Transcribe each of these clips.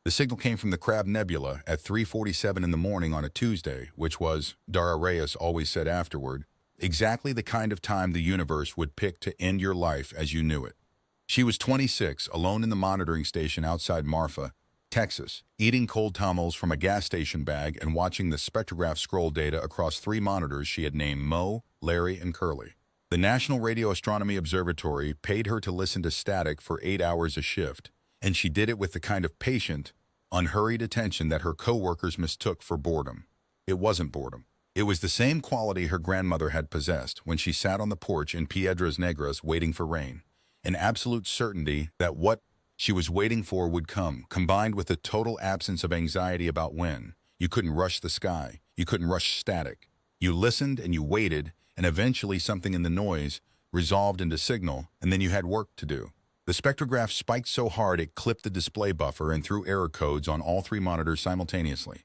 The signal came from the Crab Nebula at 3:47 in the morning on a Tuesday, which was, Dara Reyes always said afterward, exactly the kind of time the universe would pick to end your life as you knew it. She was 26, alone in the monitoring station outside Marfa, Texas, eating cold tamales from a gas station bag and watching the spectrograph scroll data across three monitors she had named Mo, Larry, and Curly. The National Radio Astronomy Observatory paid her to listen to static for 8 hours a shift, and she did it with the kind of patient, unhurried attention that her coworkers mistook for boredom. It wasn't boredom. It was the same quality her grandmother had possessed when she sat on the porch in Piedras Negras waiting for rain. An absolute certainty that what she was waiting for would come, combined with a total absence of anxiety about when. You couldn't rush the sky. You couldn't rush static. You listened and you waited, and eventually something in the noise resolved into signal, and then you had work to do. The spectrograph spiked so hard it clipped the display buffer and threw error codes on all three monitors simultaneously.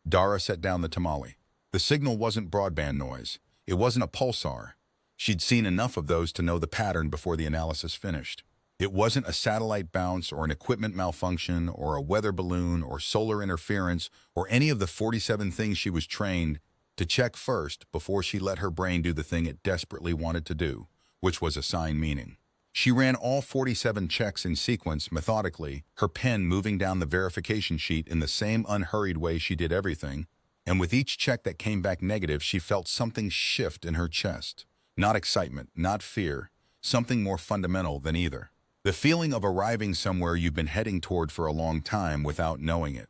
Dara set down the tamale. The signal wasn't broadband noise. It wasn't a pulsar. She'd seen enough of those to know the pattern before the analysis finished. It wasn't a satellite bounce or an equipment malfunction or a weather balloon or solar interference or any of the 47 things she was trained to check first before she let her brain do the thing it desperately wanted to do, which was assign meaning. She ran all 47 checks in sequence methodically, her pen moving down the verification sheet in the same unhurried way she did everything, and with each check that came back negative, she felt something shift in her chest. Not excitement, not fear, something more fundamental than either. The feeling of arriving somewhere you've been heading toward for a long time without knowing it.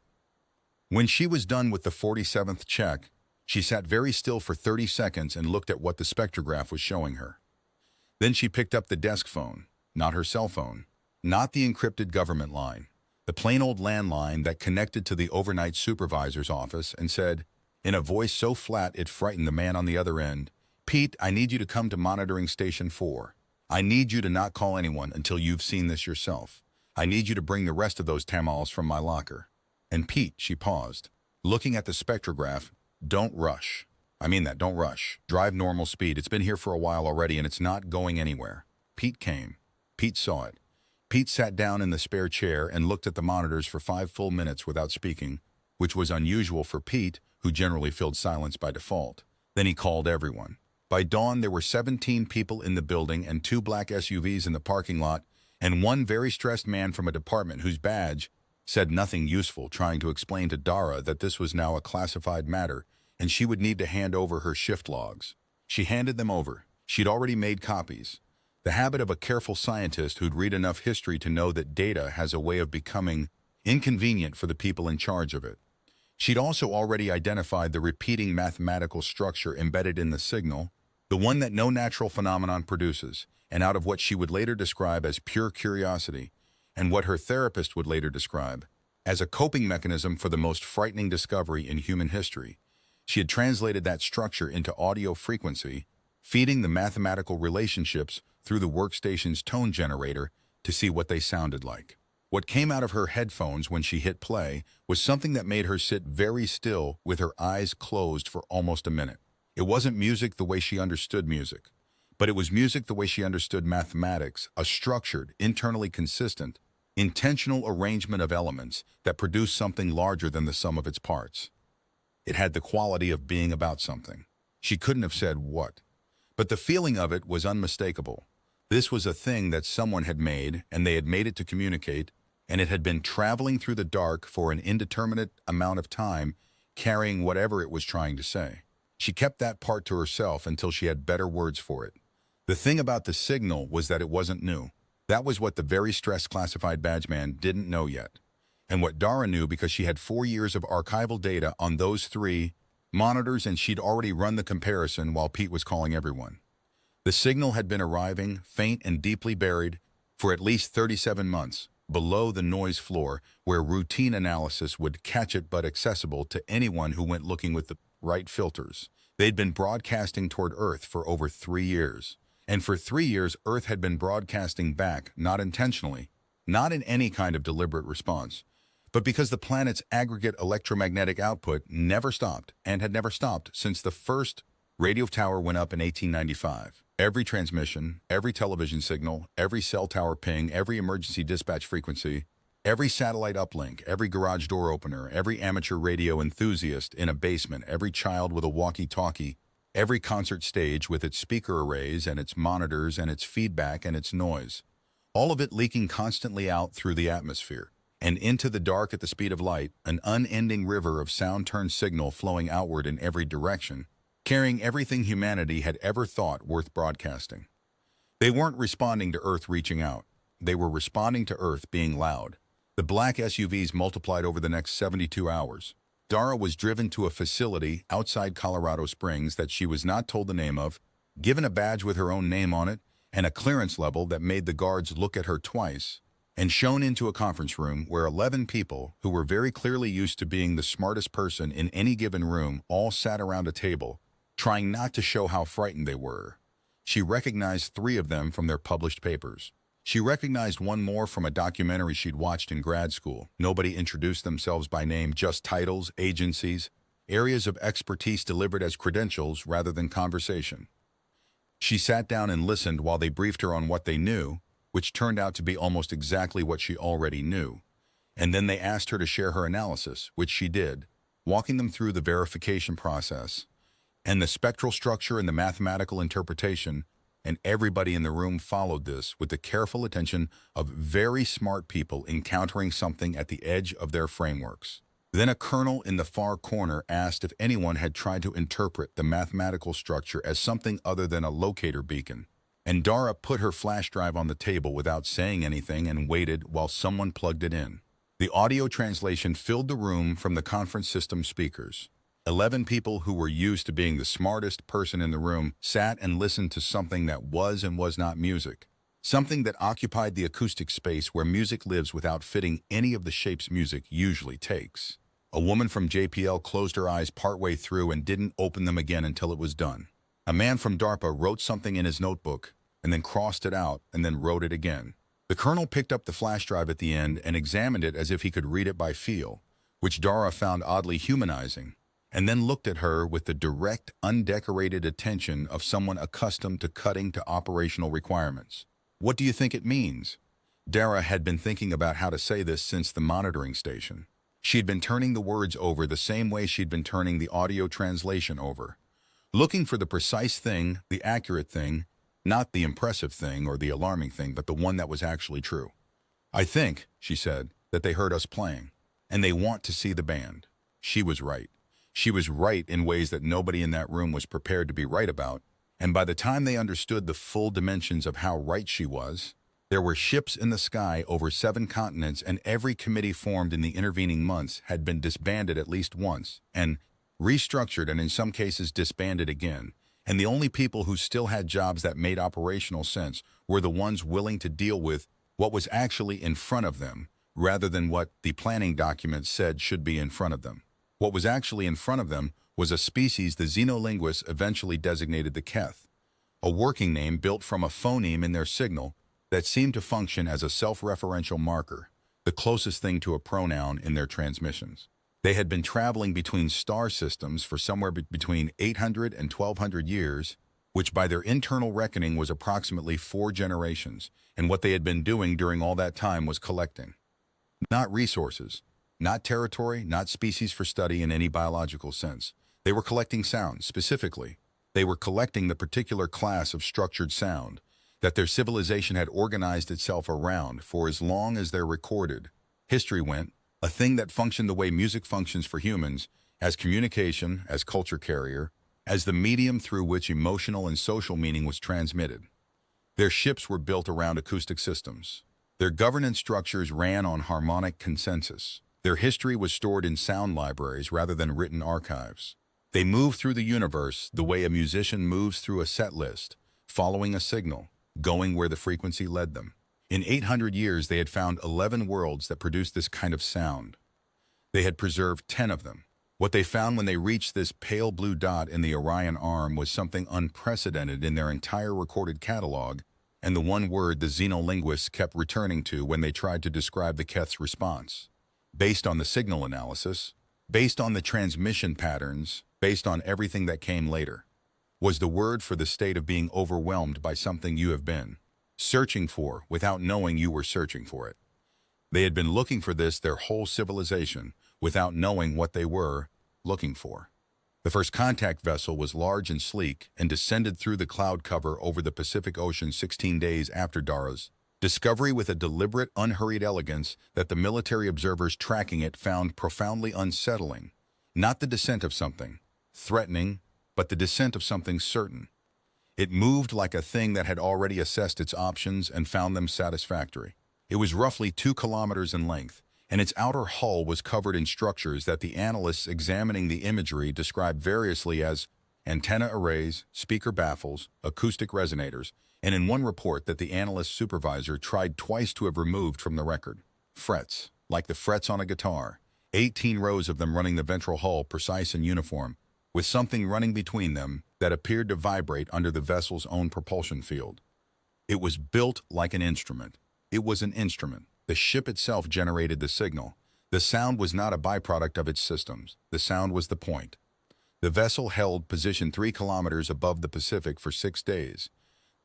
When she was done with the 47th check, she sat very still for 30 seconds and looked at what the spectrograph was showing her. Then she picked up the desk phone, not her cell phone, not the encrypted government line, the plain old landline that connected to the overnight supervisor's office, and said, in a voice so flat it frightened the man on the other end, "Pete, I need you to come to monitoring station 4. I need you to not call anyone until you've seen this yourself. I need you to bring the rest of those tamales from my locker." And Pete, she paused, looking at the spectrograph, "Don't rush. I mean that, don't rush. Drive normal speed. It's been here for a while already and it's not going anywhere." Pete came. Pete saw it. Pete sat down in the spare chair and looked at the monitors for 5 full minutes without speaking, which was unusual for Pete, who generally filled silence by default. Then he called everyone. By dawn, there were 17 people in the building and 2 black SUVs in the parking lot, and one very stressed man from a department whose badge said nothing useful, trying to explain to Dara that this was now a classified matter and she would need to hand over her shift logs. She handed them over. She'd already made copies. The habit of a careful scientist who'd read enough history to know that data has a way of becoming inconvenient for the people in charge of it. She'd also already identified the repeating mathematical structure embedded in the signal, the one that no natural phenomenon produces, and out of what she would later describe as pure curiosity, and what her therapist would later describe as a coping mechanism for the most frightening discovery in human history. She had translated that structure into audio frequency, feeding the mathematical relationships through the workstation's tone generator to see what they sounded like. What came out of her headphones when she hit play was something that made her sit very still with her eyes closed for almost a minute. It wasn't music the way she understood music, but it was music the way she understood mathematics, a structured, internally consistent, intentional arrangement of elements that produced something larger than the sum of its parts. It had the quality of being about something. She couldn't have said what, but the feeling of it was unmistakable. This was a thing that someone had made, and they had made it to communicate, and it had been traveling through the dark for an indeterminate amount of time, carrying whatever it was trying to say. She kept that part to herself until she had better words for it. The thing about the signal was that it wasn't new. That was what the very stressed classified badge man didn't know yet. And what Dara knew because she had 4 years of archival data on those 3 monitors, and she'd already run the comparison while Pete was calling everyone. The signal had been arriving, faint and deeply buried, for at least 37 months, below the noise floor where routine analysis would catch it, but accessible to anyone who went looking with the right filters. They'd been broadcasting toward Earth for over 3 years. And for 3 years, Earth had been broadcasting back, not intentionally, not in any kind of deliberate response, but because the planet's aggregate electromagnetic output never stopped and had never stopped since the first radio tower went up in 1895. Every transmission, every television signal, every cell tower ping, every emergency dispatch frequency, Every satellite uplink, every garage door opener, every amateur radio enthusiast in a basement, every child with a walkie-talkie, every concert stage with its speaker arrays and its monitors and its feedback and its noise. All of it leaking constantly out through the atmosphere and into the dark at the speed of light, an unending river of sound-turned signal flowing outward in every direction, carrying everything humanity had ever thought worth broadcasting. They weren't responding to Earth reaching out. They were responding to Earth being loud. The black SUVs multiplied over the next 72 hours. Dara was driven to a facility outside Colorado Springs that she was not told the name of, given a badge with her own name on it, and a clearance level that made the guards look at her twice, and shown into a conference room where 11 people, who were very clearly used to being the smartest person in any given room, all sat around a table, trying not to show how frightened they were. She recognized 3 of them from their published papers. She recognized one more from a documentary she'd watched in grad school. Nobody introduced themselves by name, just titles, agencies, areas of expertise delivered as credentials rather than conversation. She sat down and listened while they briefed her on what they knew, which turned out to be almost exactly what she already knew. And then they asked her to share her analysis, which she did, walking them through the verification process, and the spectral structure and the mathematical interpretation, and everybody in the room followed this with the careful attention of very smart people encountering something at the edge of their frameworks. Then a colonel in the far corner asked if anyone had tried to interpret the mathematical structure as something other than a locator beacon. And Dara put her flash drive on the table without saying anything and waited while someone plugged it in. The audio translation filled the room from the conference system speakers. 11 people who were used to being the smartest person in the room sat and listened to something that was and was not music. Something that occupied the acoustic space where music lives without fitting any of the shapes music usually takes. A woman from JPL closed her eyes partway through and didn't open them again until it was done. A man from DARPA wrote something in his notebook and then crossed it out and then wrote it again. The colonel picked up the flash drive at the end and examined it as if he could read it by feel, which Dara found oddly humanizing, and then looked at her with the direct, undecorated attention of someone accustomed to cutting to operational requirements. "What do you think it means?" Dara had been thinking about how to say this since the monitoring station. She'd been turning the words over the same way she'd been turning the audio translation over, looking for the precise thing, the accurate thing, not the impressive thing or the alarming thing, but the one that was actually true. "I think," she said, "that they heard us playing, and they want to see the band." She was right. She was right in ways that nobody in that room was prepared to be right about, and by the time they understood the full dimensions of how right she was, there were ships in the sky over 7 continents, and every committee formed in the intervening months had been disbanded at least once, and restructured and in some cases disbanded again, and the only people who still had jobs that made operational sense were the ones willing to deal with what was actually in front of them, rather than what the planning document said should be in front of them. What was actually in front of them was a species the xenolinguists eventually designated the Keth, a working name built from a phoneme in their signal that seemed to function as a self-referential marker, the closest thing to a pronoun in their transmissions. They had been traveling between star systems for somewhere between 800 and 1200 years, which by their internal reckoning was approximately 4 generations, and what they had been doing during all that time was collecting. Not resources, not territory, not species for study in any biological sense. They were collecting sound. Specifically, they were collecting the particular class of structured sound that their civilization had organized itself around for as long as their recorded history went, a thing that functioned the way music functions for humans, as communication, as culture carrier, as the medium through which emotional and social meaning was transmitted. Their ships were built around acoustic systems. Their governance structures ran on harmonic consensus. Their history was stored in sound libraries rather than written archives. They moved through the universe the way a musician moves through a set list, following a signal, going where the frequency led them. In 800 years, they had found 11 worlds that produced this kind of sound. They had preserved 10 of them. What they found when they reached this pale blue dot in the Orion arm was something unprecedented in their entire recorded catalog, and the one word the xenolinguists kept returning to when they tried to describe the Keth's response. Based on the signal analysis, based on the transmission patterns, based on everything that came later, was the word for the state of being overwhelmed by something you have been searching for without knowing you were searching for it. They had been looking for this their whole civilization, without knowing what they were looking for. The first contact vessel was large and sleek and descended through the cloud cover over the Pacific Ocean 16 days after Dara's discovery with a deliberate, unhurried elegance that the military observers tracking it found profoundly unsettling. Not the descent of something threatening, but the descent of something certain. It moved like a thing that had already assessed its options and found them satisfactory. It was roughly 2 kilometers in length, and its outer hull was covered in structures that the analysts examining the imagery described variously as antenna arrays, speaker baffles, acoustic resonators, and in one report that the analyst supervisor tried twice to have removed from the record. Frets, like the frets on a guitar, 18 rows of them running the ventral hull precise and uniform, with something running between them that appeared to vibrate under the vessel's own propulsion field. It was built like an instrument. It was an instrument. The ship itself generated the signal. The sound was not a byproduct of its systems. The sound was the point. The vessel held position 3 kilometers above the Pacific for 6 days.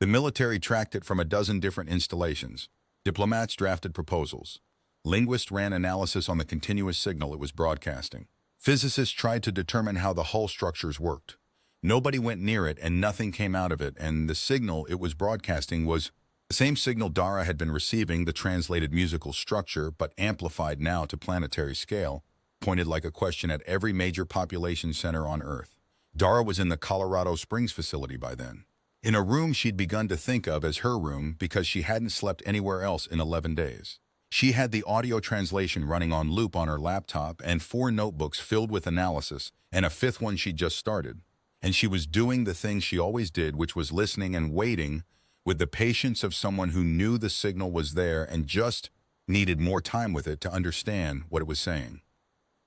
The military tracked it from a dozen different installations. Diplomats drafted proposals. Linguists ran analysis on the continuous signal it was broadcasting. Physicists tried to determine how the hull structures worked. Nobody went near it and nothing came out of it, and the signal it was broadcasting was the same signal Dara had been receiving, the translated musical structure, but amplified now to planetary scale, pointed like a question at every major population center on Earth. Dara was in the Colorado Springs facility by then, in a room she'd begun to think of as her room because she hadn't slept anywhere else in 11 days. She had the audio translation running on loop on her laptop and 4 notebooks filled with analysis, and a 5th one she'd just started. And she was doing the thing she always did, which was listening and waiting with the patience of someone who knew the signal was there and just needed more time with it to understand what it was saying.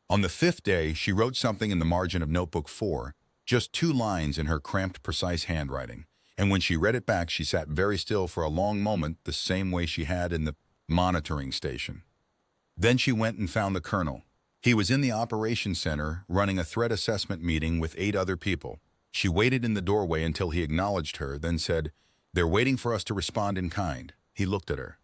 On the 5th day, she wrote something in the margin of Notebook 4, just 2 lines in her cramped, precise handwriting, and when she read it back, she sat very still for a long moment, the same way she had in the monitoring station. Then she went and found the colonel. He was in the operations center, running a threat assessment meeting with 8 other people. She waited in the doorway until he acknowledged her, then said, "They're waiting for us to respond in kind." He looked at her.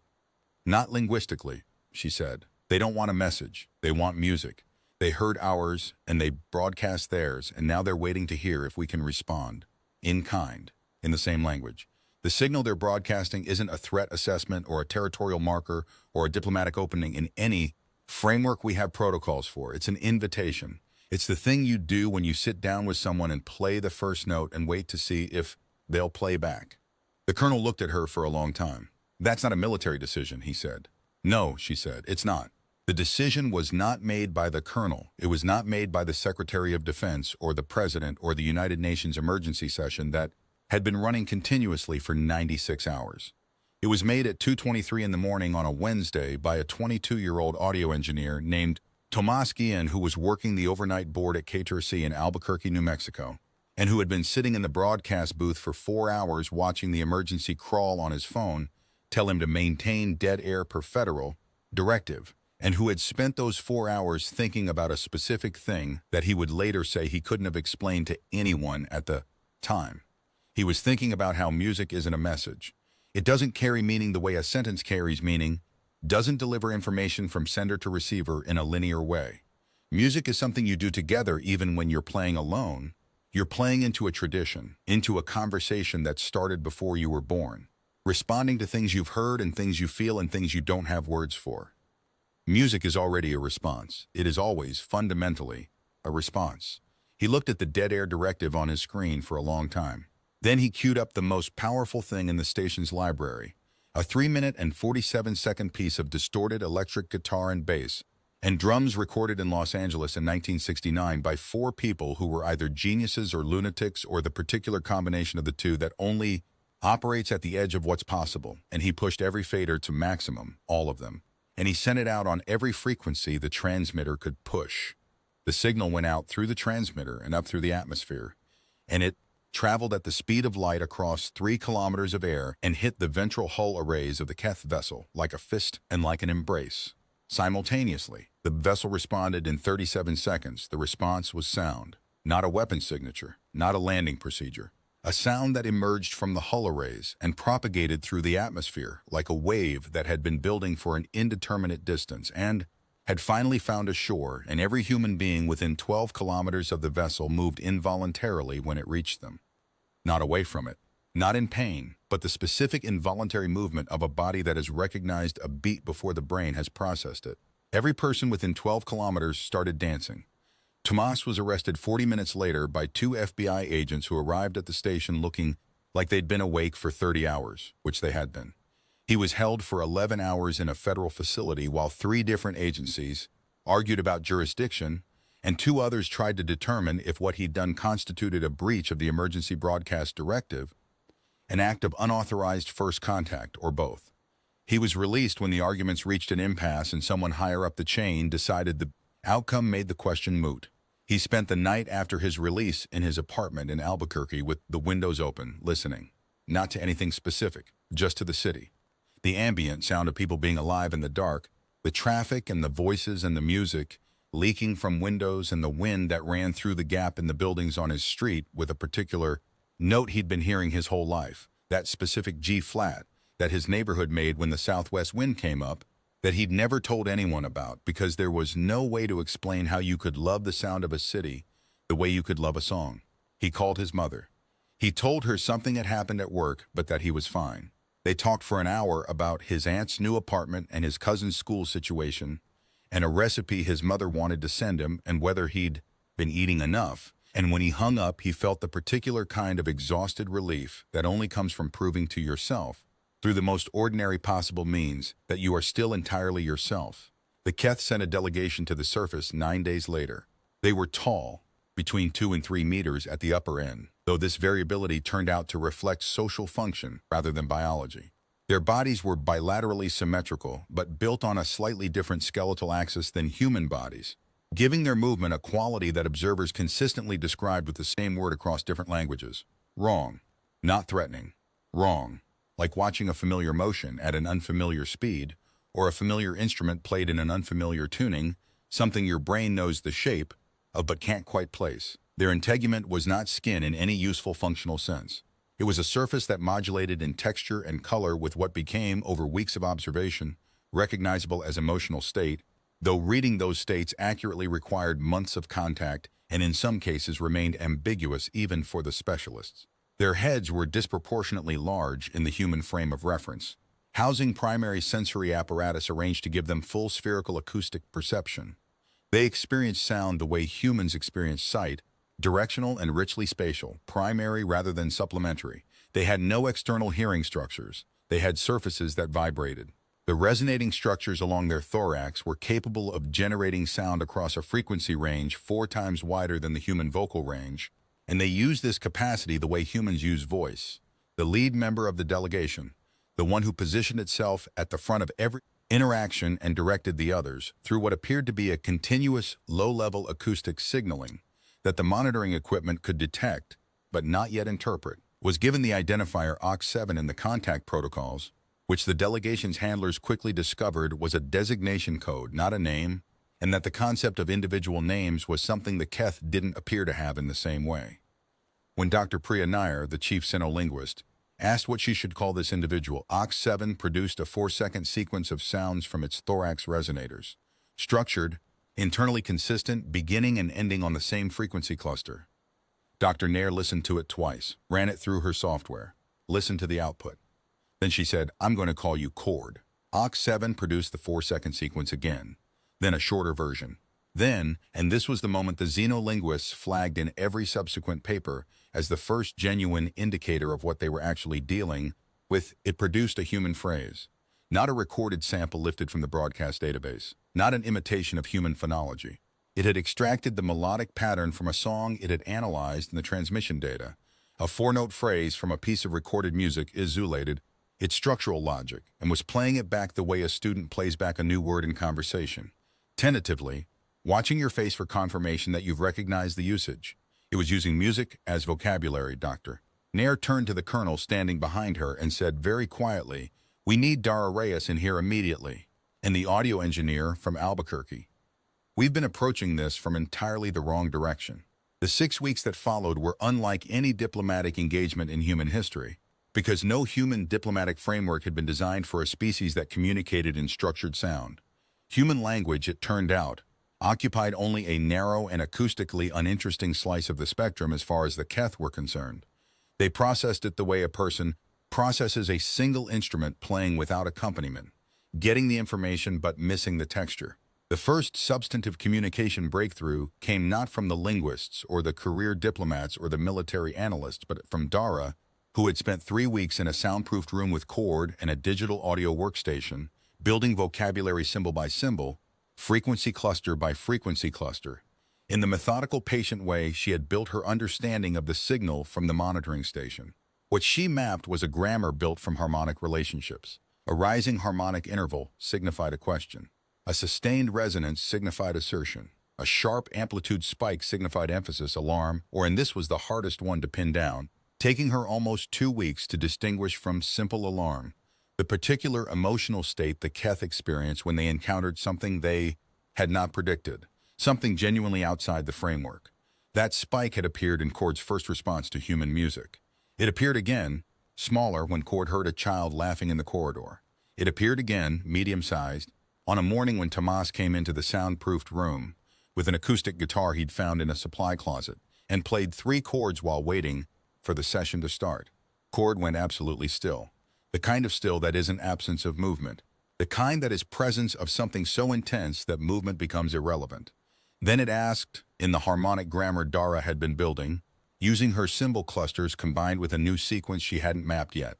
"Not linguistically," she said. "They don't want a message. They want music. They heard ours, and they broadcast theirs, and now they're waiting to hear if we can respond. In kind, in the same language. The signal they're broadcasting isn't a threat assessment or a territorial marker or a diplomatic opening in any framework we have protocols for. It's an invitation. It's the thing you do when you sit down with someone and play the first note and wait to see if they'll play back." The colonel looked at her for a long time. "That's not a military decision," he said. "No," she said, "it's not." The decision was not made by the colonel. It was not made by the Secretary of Defense or the President or the United Nations emergency session that had been running continuously for 96 hours. It was made at 2:23 in the morning on a Wednesday by a 22-year-old audio engineer named Tomas Guillen, who was working the overnight board at KTRC in Albuquerque, New Mexico, and who had been sitting in the broadcast booth for 4 hours watching the emergency crawl on his phone tell him to maintain dead air per federal directive, and who had spent those 4 hours thinking about a specific thing that he would later say he couldn't have explained to anyone at the time. He was thinking about how music isn't a message. It doesn't carry meaning the way a sentence carries meaning, doesn't deliver information from sender to receiver in a linear way. Music is something you do together even when you're playing alone. You're playing into a tradition, into a conversation that started before you were born, responding to things you've heard and things you feel and things you don't have words for. Music is already a response. It is always, fundamentally, a response. He looked at the dead air directive on his screen for a long time. Then he queued up the most powerful thing in the station's library, a 3-minute and 47-second piece of distorted electric guitar and bass, and drums recorded in Los Angeles in 1969 by 4 people who were either geniuses or lunatics or the particular combination of the two that only operates at the edge of what's possible, and he pushed every fader to maximum, all of them, and he sent it out on every frequency the transmitter could push. The signal went out through the transmitter and up through the atmosphere, and it traveled at the speed of light across 3 kilometers of air and hit the ventral hull arrays of the Keth vessel like a fist and like an embrace. Simultaneously, the vessel responded in 37 seconds. The response was sound, not a weapon signature, not a landing procedure, a sound that emerged from the hull arrays and propagated through the atmosphere like a wave that had been building for an indeterminate distance and had finally found a shore, and every human being within 12 kilometers of the vessel moved involuntarily when it reached them. Not away from it, not in pain, but the specific involuntary movement of a body that has recognized a beat before the brain has processed it. Every person within 12 kilometers started dancing. Tomas was arrested 40 minutes later by 2 FBI agents who arrived at the station looking like they'd been awake for 30 hours, which they had been. He was held for 11 hours in a federal facility while 3 different agencies argued about jurisdiction, and 2 others tried to determine if what he'd done constituted a breach of the Emergency Broadcast Directive, an act of unauthorized first contact, or both. He was released when the arguments reached an impasse and someone higher up the chain decided the outcome made the question moot. He spent the night after his release in his apartment in Albuquerque with the windows open, listening, not to anything specific, just to the city. The ambient sound of people being alive in the dark, the traffic and the voices and the music leaking from windows and the wind that ran through the gap in the buildings on his street with a particular note he'd been hearing his whole life, that specific G-flat that his neighborhood made when the southwest wind came up, that he'd never told anyone about because there was no way to explain how you could love the sound of a city the way you could love a song. He called his mother. He told her something had happened at work, but that he was fine. They talked for an hour about his aunt's new apartment and his cousin's school situation, and a recipe his mother wanted to send him and whether he'd been eating enough. And when he hung up, he felt the particular kind of exhausted relief that only comes from proving to yourself, through the most ordinary possible means, that you are still entirely yourself. The Keth sent a delegation to the surface 9 days later. They were tall, between 2 and 3 meters at the upper end, though this variability turned out to reflect social function rather than biology. Their bodies were bilaterally symmetrical, but built on a slightly different skeletal axis than human bodies, giving their movement a quality that observers consistently described with the same word across different languages. Wrong. Not threatening. Wrong. Like watching a familiar motion at an unfamiliar speed, or a familiar instrument played in an unfamiliar tuning, something your brain knows the shape of but can't quite place. Their integument was not skin in any useful functional sense. It was a surface that modulated in texture and color with what became, over weeks of observation, recognizable as emotional state, though reading those states accurately required months of contact and in some cases remained ambiguous even for the specialists. Their heads were disproportionately large in the human frame of reference, housing primary sensory apparatus arranged to give them full spherical acoustic perception. They experienced sound the way humans experience sight, directional and richly spatial, primary rather than supplementary. They had no external hearing structures. They had surfaces that vibrated. The resonating structures along their thorax were capable of generating sound across a frequency range 4 times wider than the human vocal range, and they used this capacity the way humans use voice. The lead member of the delegation, the one who positioned itself at the front of every interaction and directed the others through what appeared to be a continuous low-level acoustic signaling that the monitoring equipment could detect but not yet interpret, was given the identifier OX7 in the contact protocols, which the delegation's handlers quickly discovered was a designation code, not a name, and that the concept of individual names was something the Keth didn't appear to have in the same way. When Dr. Priya Nair, the chief sinolinguist, asked what she should call this individual, OX7 produced a 4-second sequence of sounds from its thorax resonators, structured, internally consistent, beginning and ending on the same frequency cluster. Dr. Nair listened to it twice, ran it through her software, listened to the output. Then she said, "I'm going to call you Cord." OX7 produced the 4-second sequence again, then a shorter version. Then, and this was the moment the xenolinguists flagged in every subsequent paper as the first genuine indicator of what they were actually dealing with, it produced a human phrase. Not a recorded sample lifted from the broadcast database, not an imitation of human phonology. It had extracted the melodic pattern from a song it had analyzed in the transmission data. A 4-note phrase from a piece of recorded music isolated its structural logic and was playing it back the way a student plays back a new word in conversation. Tentatively, watching your face for confirmation that you've recognized the usage. It was using music as vocabulary, Doctor. Nair turned to the colonel standing behind her and said very quietly, "We need Dara Reyes in here immediately," and the audio engineer from Albuquerque. "We've been approaching this from entirely the wrong direction." The 6 weeks that followed were unlike any diplomatic engagement in human history, because no human diplomatic framework had been designed for a species that communicated in structured sound. Human language, it turned out, occupied only a narrow and acoustically uninteresting slice of the spectrum as far as the Keth were concerned. They processed it the way a person processes a single instrument playing without accompaniment, getting the information but missing the texture. The first substantive communication breakthrough came not from the linguists or the career diplomats or the military analysts, but from Dara, who had spent 3 weeks in a soundproofed room with cord and a digital audio workstation, building vocabulary symbol by symbol, frequency cluster by frequency cluster. In the methodical, patient way, she had built her understanding of the signal from the monitoring station. What she mapped was a grammar built from harmonic relationships. A rising harmonic interval signified a question. A sustained resonance signified assertion. A sharp amplitude spike signified emphasis, alarm, and this was the hardest one to pin down, taking her almost 2 weeks to distinguish from simple alarm the particular emotional state the Keth experienced when they encountered something they had not predicted, something genuinely outside the framework. That spike had appeared in Cord's first response to human music. It appeared again, smaller, when Cord heard a child laughing in the corridor. It appeared again, medium-sized, on a morning when Tomas came into the soundproofed room with an acoustic guitar he'd found in a supply closet and played 3 chords while waiting for the session to start. Cord went absolutely still. The kind of still that isn't absence of movement. The kind that is presence of something so intense that movement becomes irrelevant. Then it asked, in the harmonic grammar Dara had been building, using her symbol clusters combined with a new sequence she hadn't mapped yet,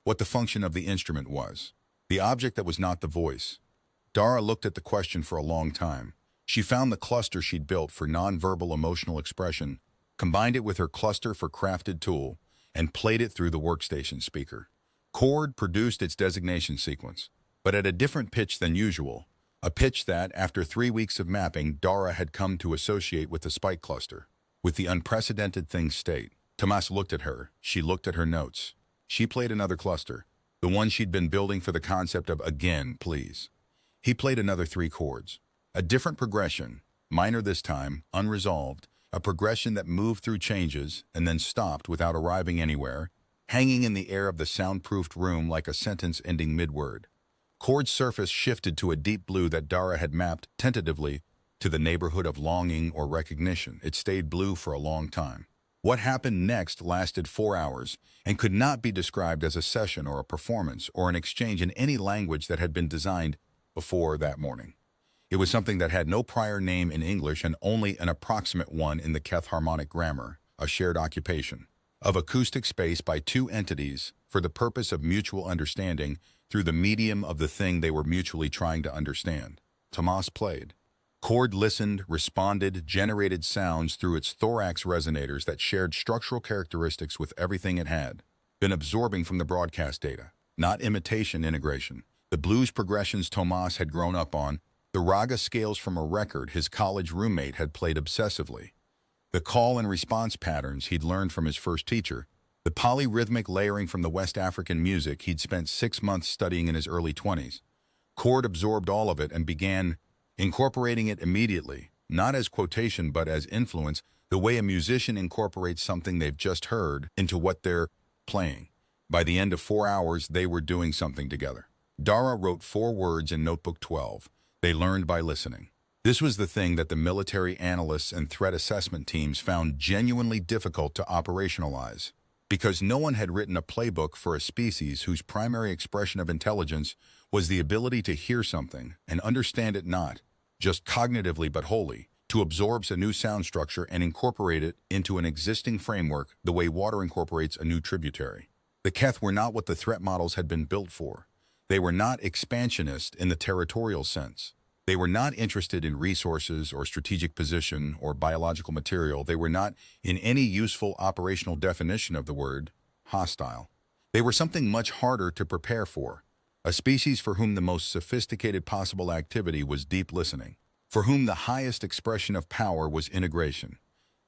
what the function of the instrument was. The object that was not the voice. Dara looked at the question for a long time. She found the cluster she'd built for nonverbal emotional expression, combined it with her cluster for crafted tool, and played it through the workstation speaker. Cord produced its designation sequence, but at a different pitch than usual, a pitch that, after 3 weeks of mapping, Dara had come to associate with the spike cluster, with the unprecedented thing state. Tomas looked at her. She looked at her notes. She played another cluster, the one she'd been building for the concept of again, please. He played another 3 chords. A different progression, minor this time, unresolved, a progression that moved through changes and then stopped without arriving anywhere, hanging in the air of the soundproofed room like a sentence ending mid-word. Cord's surface shifted to a deep blue that Dara had mapped tentatively to the neighborhood of longing or recognition. It stayed blue for a long time. What happened next lasted 4 hours and could not be described as a session or a performance or an exchange in any language that had been designed before that morning. It was something that had no prior name in English and only an approximate one in the Keth harmonic grammar, a shared occupation of acoustic space by 2 entities for the purpose of mutual understanding through the medium of the thing they were mutually trying to understand. Tomas played. Cord listened, responded, generated sounds through its thorax resonators that shared structural characteristics with everything it had been absorbing from the broadcast data, not imitation integration. The blues progressions Tomas had grown up on, the raga scales from a record his college roommate had played obsessively, the call and response patterns he'd learned from his first teacher, the polyrhythmic layering from the West African music he'd spent 6 months studying in his early 20s. Cord absorbed all of it and began incorporating it immediately, not as quotation but as influence, the way a musician incorporates something they've just heard into what they're playing. By the end of 4 hours, they were doing something together. Dara wrote 4 words in Notebook 12. They learned by listening. This was the thing that the military analysts and threat assessment teams found genuinely difficult to operationalize, because no one had written a playbook for a species whose primary expression of intelligence was the ability to hear something and understand it not just cognitively but wholly, to absorb a new sound structure and incorporate it into an existing framework the way water incorporates a new tributary. The Keth were not what the threat models had been built for. They were not expansionist in the territorial sense. They were not interested in resources or strategic position or biological material. They were not, in any useful operational definition of the word, hostile. They were something much harder to prepare for, a species for whom the most sophisticated possible activity was deep listening, for whom the highest expression of power was integration.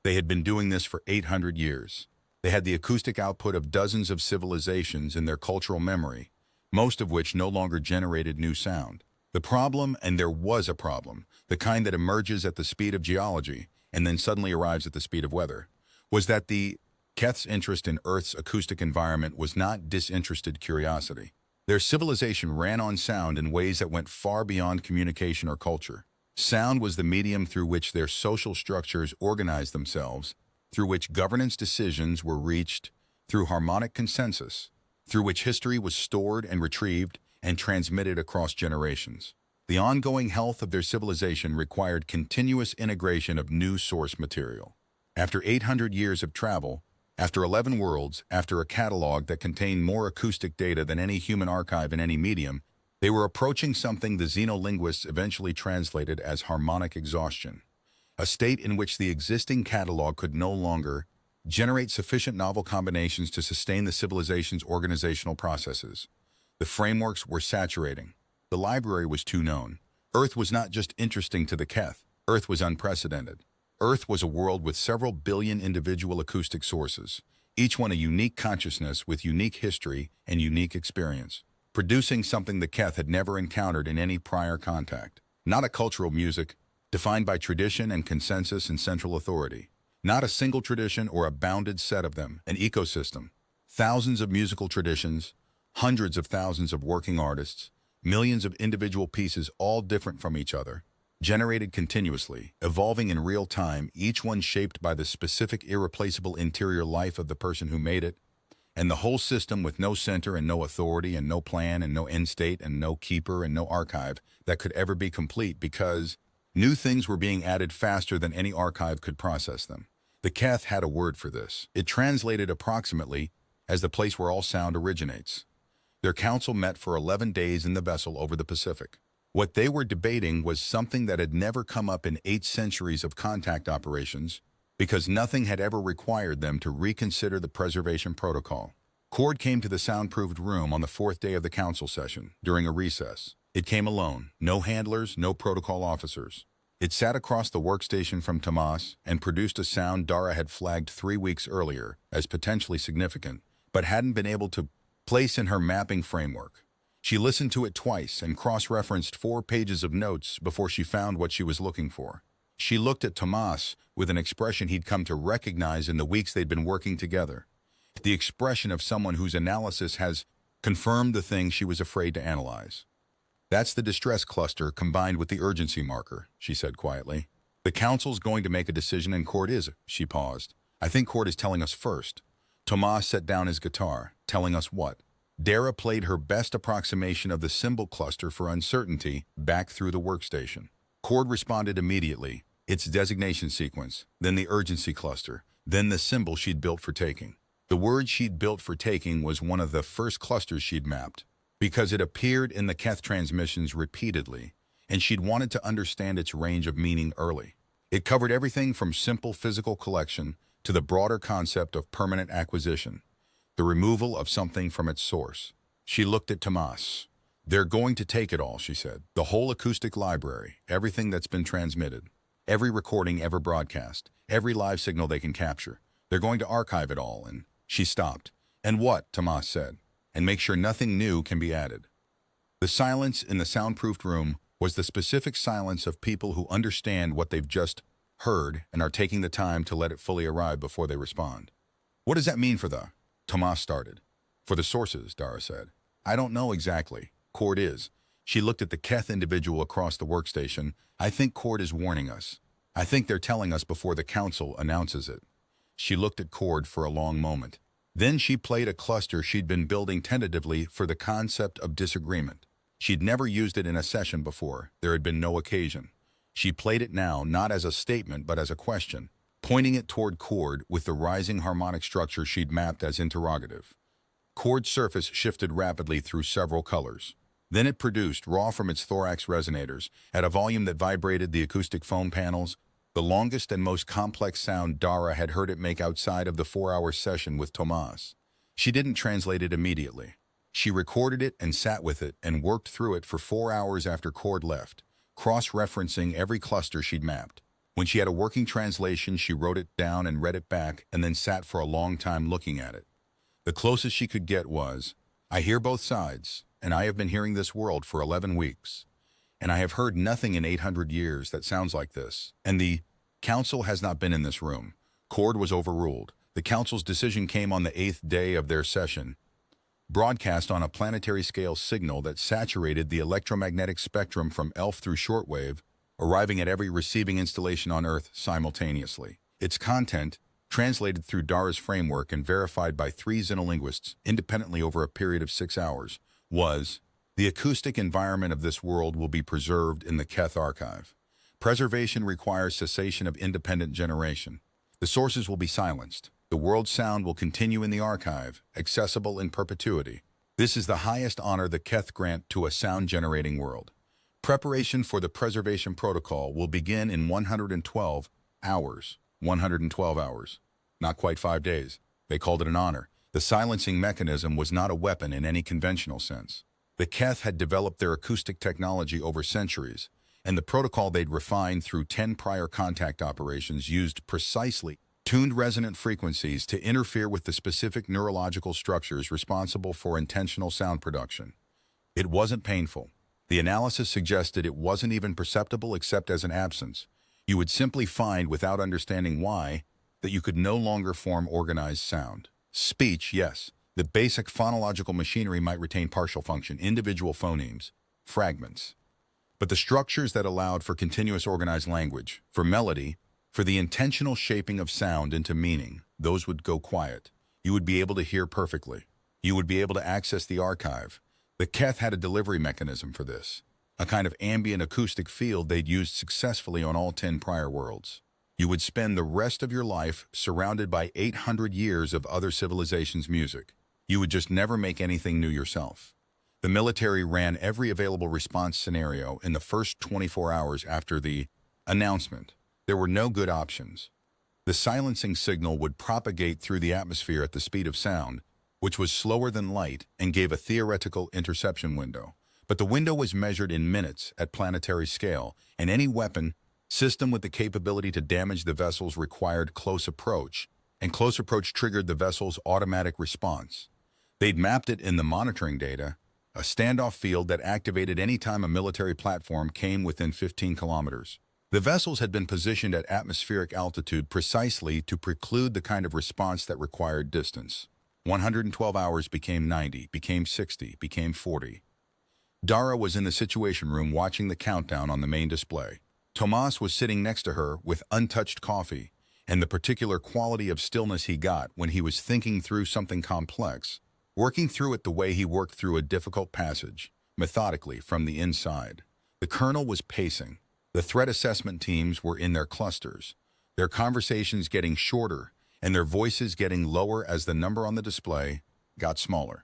They had been doing this for 800 years. They had the acoustic output of dozens of civilizations in their cultural memory, most of which no longer generated new sound. The problem, and there was a problem, the kind that emerges at the speed of geology, and then suddenly arrives at the speed of weather, was that the Keth's interest in Earth's acoustic environment was not disinterested curiosity. Their civilization ran on sound in ways that went far beyond communication or culture. Sound was the medium through which their social structures organized themselves, through which governance decisions were reached, through harmonic consensus, through which history was stored and retrieved and transmitted across generations. The ongoing health of their civilization required continuous integration of new source material. After 800 years of travel, after 11 worlds, after a catalog that contained more acoustic data than any human archive in any medium, they were approaching something the xenolinguists eventually translated as harmonic exhaustion, a state in which the existing catalog could no longer generate sufficient novel combinations to sustain the civilization's organizational processes. The frameworks were saturating. The library was too known. Earth was not just interesting to the Keth. Earth was unprecedented. Earth was a world with several billion individual acoustic sources, each one a unique consciousness with unique history and unique experience, producing something the Keth had never encountered in any prior contact. Not a cultural music, defined by tradition and consensus and central authority. Not a single tradition or a bounded set of them, an ecosystem. Thousands of musical traditions, hundreds of thousands of working artists, millions of individual pieces all different from each other, generated continuously, evolving in real time, each one shaped by the specific irreplaceable interior life of the person who made it, and the whole system with no center and no authority and no plan and no end state and no keeper and no archive that could ever be complete because new things were being added faster than any archive could process them. The Keth had a word for this. It translated approximately as the place where all sound originates. Their council met for 11 days in the vessel over the Pacific. What they were debating was something that had never come up in 8 centuries of contact operations, because nothing had ever required them to reconsider the preservation protocol. Cord came to the soundproofed room on the 4th day of the council session, during a recess. It came alone, no handlers, no protocol officers. It sat across the workstation from Tomas and produced a sound Dara had flagged 3 weeks earlier as potentially significant, but hadn't been able to place in her mapping framework. She listened to it twice and cross-referenced 4 pages of notes before she found what she was looking for. She looked at Tomas with an expression he'd come to recognize in the weeks they'd been working together. The expression of someone whose analysis has confirmed the thing she was afraid to analyze. That's the distress cluster combined with the urgency marker, she said quietly. The council's going to make a decision and Cord is. She paused. I think Cord is telling us first. Tomas set down his guitar. Telling us what? Dara played her best approximation of the symbol cluster for uncertainty back through the workstation. Cord responded immediately. Its designation sequence, then the urgency cluster, then the symbol she'd built for taking. The word she'd built for taking was one of the first clusters she'd mapped, because it appeared in the Keth transmissions repeatedly, and she'd wanted to understand its range of meaning early. It covered everything from simple physical collection to the broader concept of permanent acquisition, the removal of something from its source. She looked at Tomas. They're going to take it all, she said. The whole acoustic library, everything that's been transmitted, every recording ever broadcast, every live signal they can capture. They're going to archive it all, and she stopped. And what? Tomas said. And make sure nothing new can be added. The silence in the soundproofed room was the specific silence of people who understand what they've just heard and are taking the time to let it fully arrive before they respond. What does that mean for the? Tomas started. For the sources, Dara said. I don't know exactly. Cord is. She looked at the Keth individual across the workstation. I think Cord is warning us. I think they're telling us before the council announces it. She looked at Cord for a long moment. Then she played a cluster she'd been building tentatively for the concept of disagreement. She'd never used it in a session before. There had been no occasion. She played it now not as a statement but as a question, pointing it toward Cord with the rising harmonic structure she'd mapped as interrogative. Cord's surface shifted rapidly through several colors. Then it produced, raw from its thorax resonators, at a volume that vibrated the acoustic foam panels, the longest and most complex sound Dara had heard it make outside of the 4-hour session with Tomas. She didn't translate it immediately. She recorded it and sat with it and worked through it for 4 hours after Cord left, cross-referencing every cluster she'd mapped. When she had a working translation, she wrote it down and read it back and then sat for a long time looking at it. The closest she could get was, I hear both sides, and I have been hearing this world for 11 weeks. And I have heard nothing in 800 years that sounds like this. And the Council has not been in this room. Cord was overruled. The council's decision came on the 8th day of their session, broadcast on a planetary scale signal that saturated the electromagnetic spectrum from ELF through shortwave, arriving at every receiving installation on Earth simultaneously. Its content, translated through Dara's framework and verified by 3 xenolinguists independently over a period of 6 hours, was, the acoustic environment of this world will be preserved in the Keth archive. Preservation requires cessation of independent generation. The sources will be silenced. The world's sound will continue in the archive, accessible in perpetuity. This is the highest honor the Keth grant to a sound-generating world. Preparation for the preservation protocol will begin in 112 hours. 112 hours. Not quite 5 days. They called it an honor. The silencing mechanism was not a weapon in any conventional sense. The Keth had developed their acoustic technology over centuries, and the protocol they'd refined through 10 prior contact operations used precisely tuned resonant frequencies to interfere with the specific neurological structures responsible for intentional sound production. It wasn't painful. The analysis suggested it wasn't even perceptible except as an absence. You would simply find, without understanding why, that you could no longer form organized sound. Speech, yes. The basic phonological machinery might retain partial function, individual phonemes, fragments. But the structures that allowed for continuous organized language, for melody, for the intentional shaping of sound into meaning, those would go quiet. You would be able to hear perfectly. You would be able to access the archive. The Keth had a delivery mechanism for this, a kind of ambient acoustic field they'd used successfully on all 10 prior worlds. You would spend the rest of your life surrounded by 800 years of other civilizations' music. You would just never make anything new yourself. The military ran every available response scenario in the first 24 hours after the announcement. There were no good options. The silencing signal would propagate through the atmosphere at the speed of sound, which was slower than light and gave a theoretical interception window. But the window was measured in minutes at planetary scale, and any weapon system with the capability to damage the vessels required close approach, and close approach triggered the vessel's automatic response. They'd mapped it in the monitoring data, a standoff field that activated any time a military platform came within 15 kilometers. The vessels had been positioned at atmospheric altitude precisely to preclude the kind of response that required distance. 112 hours became 90, became 60, became 40. Dara was in the situation room watching the countdown on the main display. Tomas was sitting next to her with untouched coffee, and the particular quality of stillness he got when he was thinking through something complex, working through it the way he worked through a difficult passage, methodically from the inside. The colonel was pacing. The threat assessment teams were in their clusters, their conversations getting shorter and their voices getting lower as the number on the display got smaller.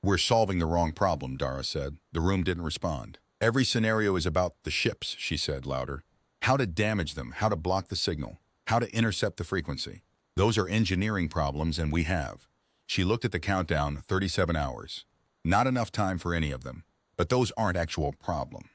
"We're solving the wrong problem," Dara said. The room didn't respond. "Every scenario is about the ships," she said louder. "How to damage them, how to block the signal, how to intercept the frequency. Those are engineering problems, and we have." She looked at the countdown, 37 hours. Not enough time for any of them. But those aren't actual problem.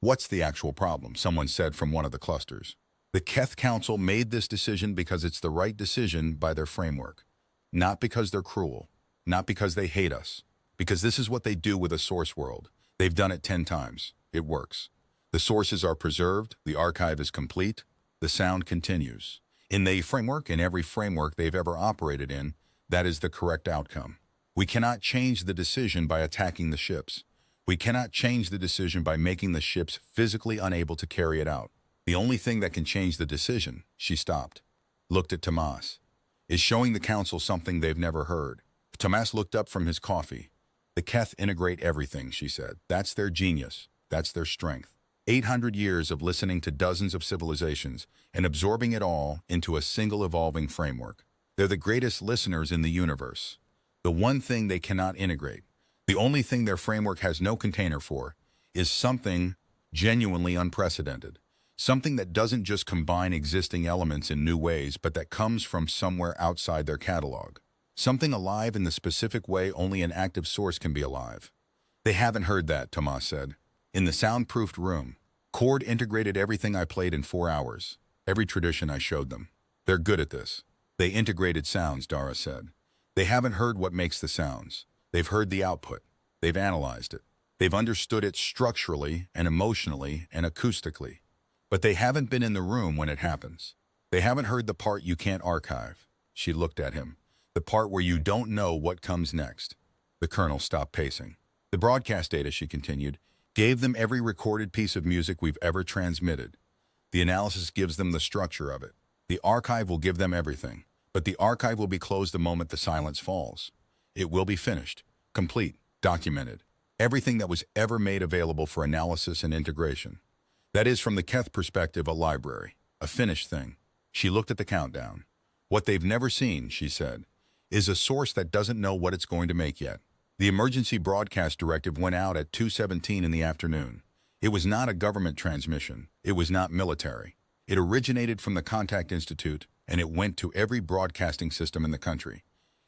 "What's the actual problem?" someone said from one of the clusters. "The Keth Council made this decision because it's the right decision by their framework. Not because they're cruel. Not because they hate us. Because this is what they do with a source world. They've done it 10 times. It works. The sources are preserved. The archive is complete. The sound continues. In the framework, in every framework they've ever operated in, that is the correct outcome. We cannot change the decision by attacking the ships. We cannot change the decision by making the ships physically unable to carry it out. The only thing that can change the decision," she stopped, looked at Tomas, "is showing the council something they've never heard." Tomas looked up from his coffee. "The Keth integrate everything," she said. "That's their genius. That's their strength. 800 years of listening to dozens of civilizations and absorbing it all into a single evolving framework. They're the greatest listeners in the universe. The one thing they cannot integrate, the only thing their framework has no container for, is something genuinely unprecedented. Something that doesn't just combine existing elements in new ways, but that comes from somewhere outside their catalog. Something alive in the specific way only an active source can be alive." "They haven't heard that," Tomas said. "In the soundproofed room, Cord integrated everything I played in 4 hours. Every tradition I showed them. They're good at this." "They integrated sounds," Dara said. "They haven't heard what makes the sounds. They've heard the output. They've analyzed it. They've understood it structurally and emotionally and acoustically. But they haven't been in the room when it happens. They haven't heard the part you can't archive. She looked at him. The part where you don't know what comes next. The colonel stopped pacing. The broadcast data, she continued, gave them every recorded piece of music we've ever transmitted. The analysis gives them the structure of it. The archive will give them everything. But the archive will be closed the moment the silence falls. It will be finished, complete, documented. Everything that was ever made available for analysis and integration. That is, from the Keth perspective, a library, a finished thing. She looked at the countdown. What they've never seen, she said, is a source that doesn't know what it's going to make yet. The emergency broadcast directive went out at 2:17 in the afternoon. It was not a government transmission. It was not military. It originated from the Contact Institute, and it went to every broadcasting system in the country.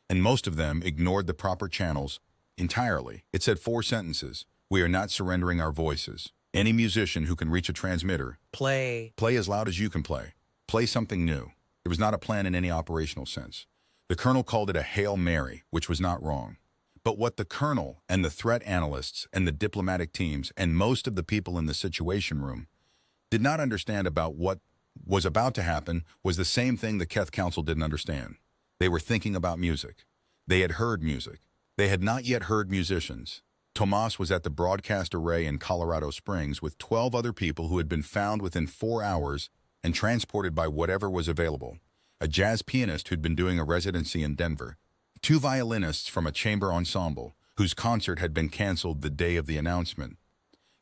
And most of them ignored the proper channels entirely. It said 4 sentences. We are not surrendering our voices. Any musician who can reach a transmitter, play as loud as you can play. Play something new. It was not a plan in any operational sense. The colonel called it a Hail Mary, which was not wrong. But what the colonel and the threat analysts and the diplomatic teams and most of the people in the situation room did not understand about what was about to happen was the same thing the Keth Council didn't understand. They were thinking about music. They had heard music. They had not yet heard musicians. Tomas was at the broadcast array in Colorado Springs with 12 other people who had been found within 4 hours and transported by whatever was available. A jazz pianist who'd been doing a residency in Denver, 2 violinists from a chamber ensemble whose concert had been canceled the day of the announcement,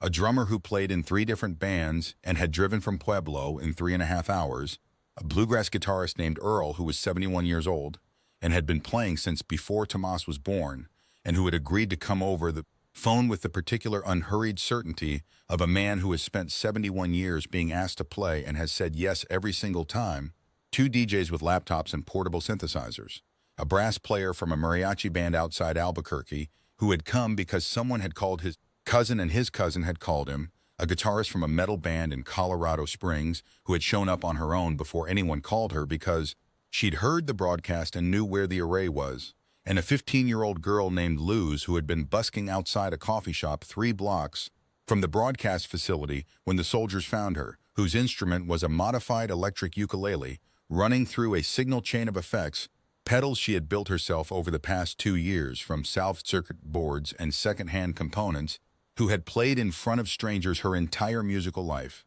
a drummer who played in 3 different bands and had driven from Pueblo in 3.5 hours, a bluegrass guitarist named Earl who was 71 years old and had been playing since before Tomas was born and who had agreed to come over the phone with the particular unhurried certainty of a man who has spent 71 years being asked to play and has said yes every single time, 2 DJs with laptops and portable synthesizers, a brass player from a mariachi band outside Albuquerque who had come because someone had called his cousin and his cousin had called him, a guitarist from a metal band in Colorado Springs who had shown up on her own before anyone called her because she'd heard the broadcast and knew where the array was, and a 15-year-old girl named Luz who had been busking outside a coffee shop 3 blocks from the broadcast facility when the soldiers found her, whose instrument was a modified electric ukulele running through a signal chain of effects, pedals she had built herself over the past 2 years from salvaged circuit boards and second-hand components, who had played in front of strangers her entire musical life,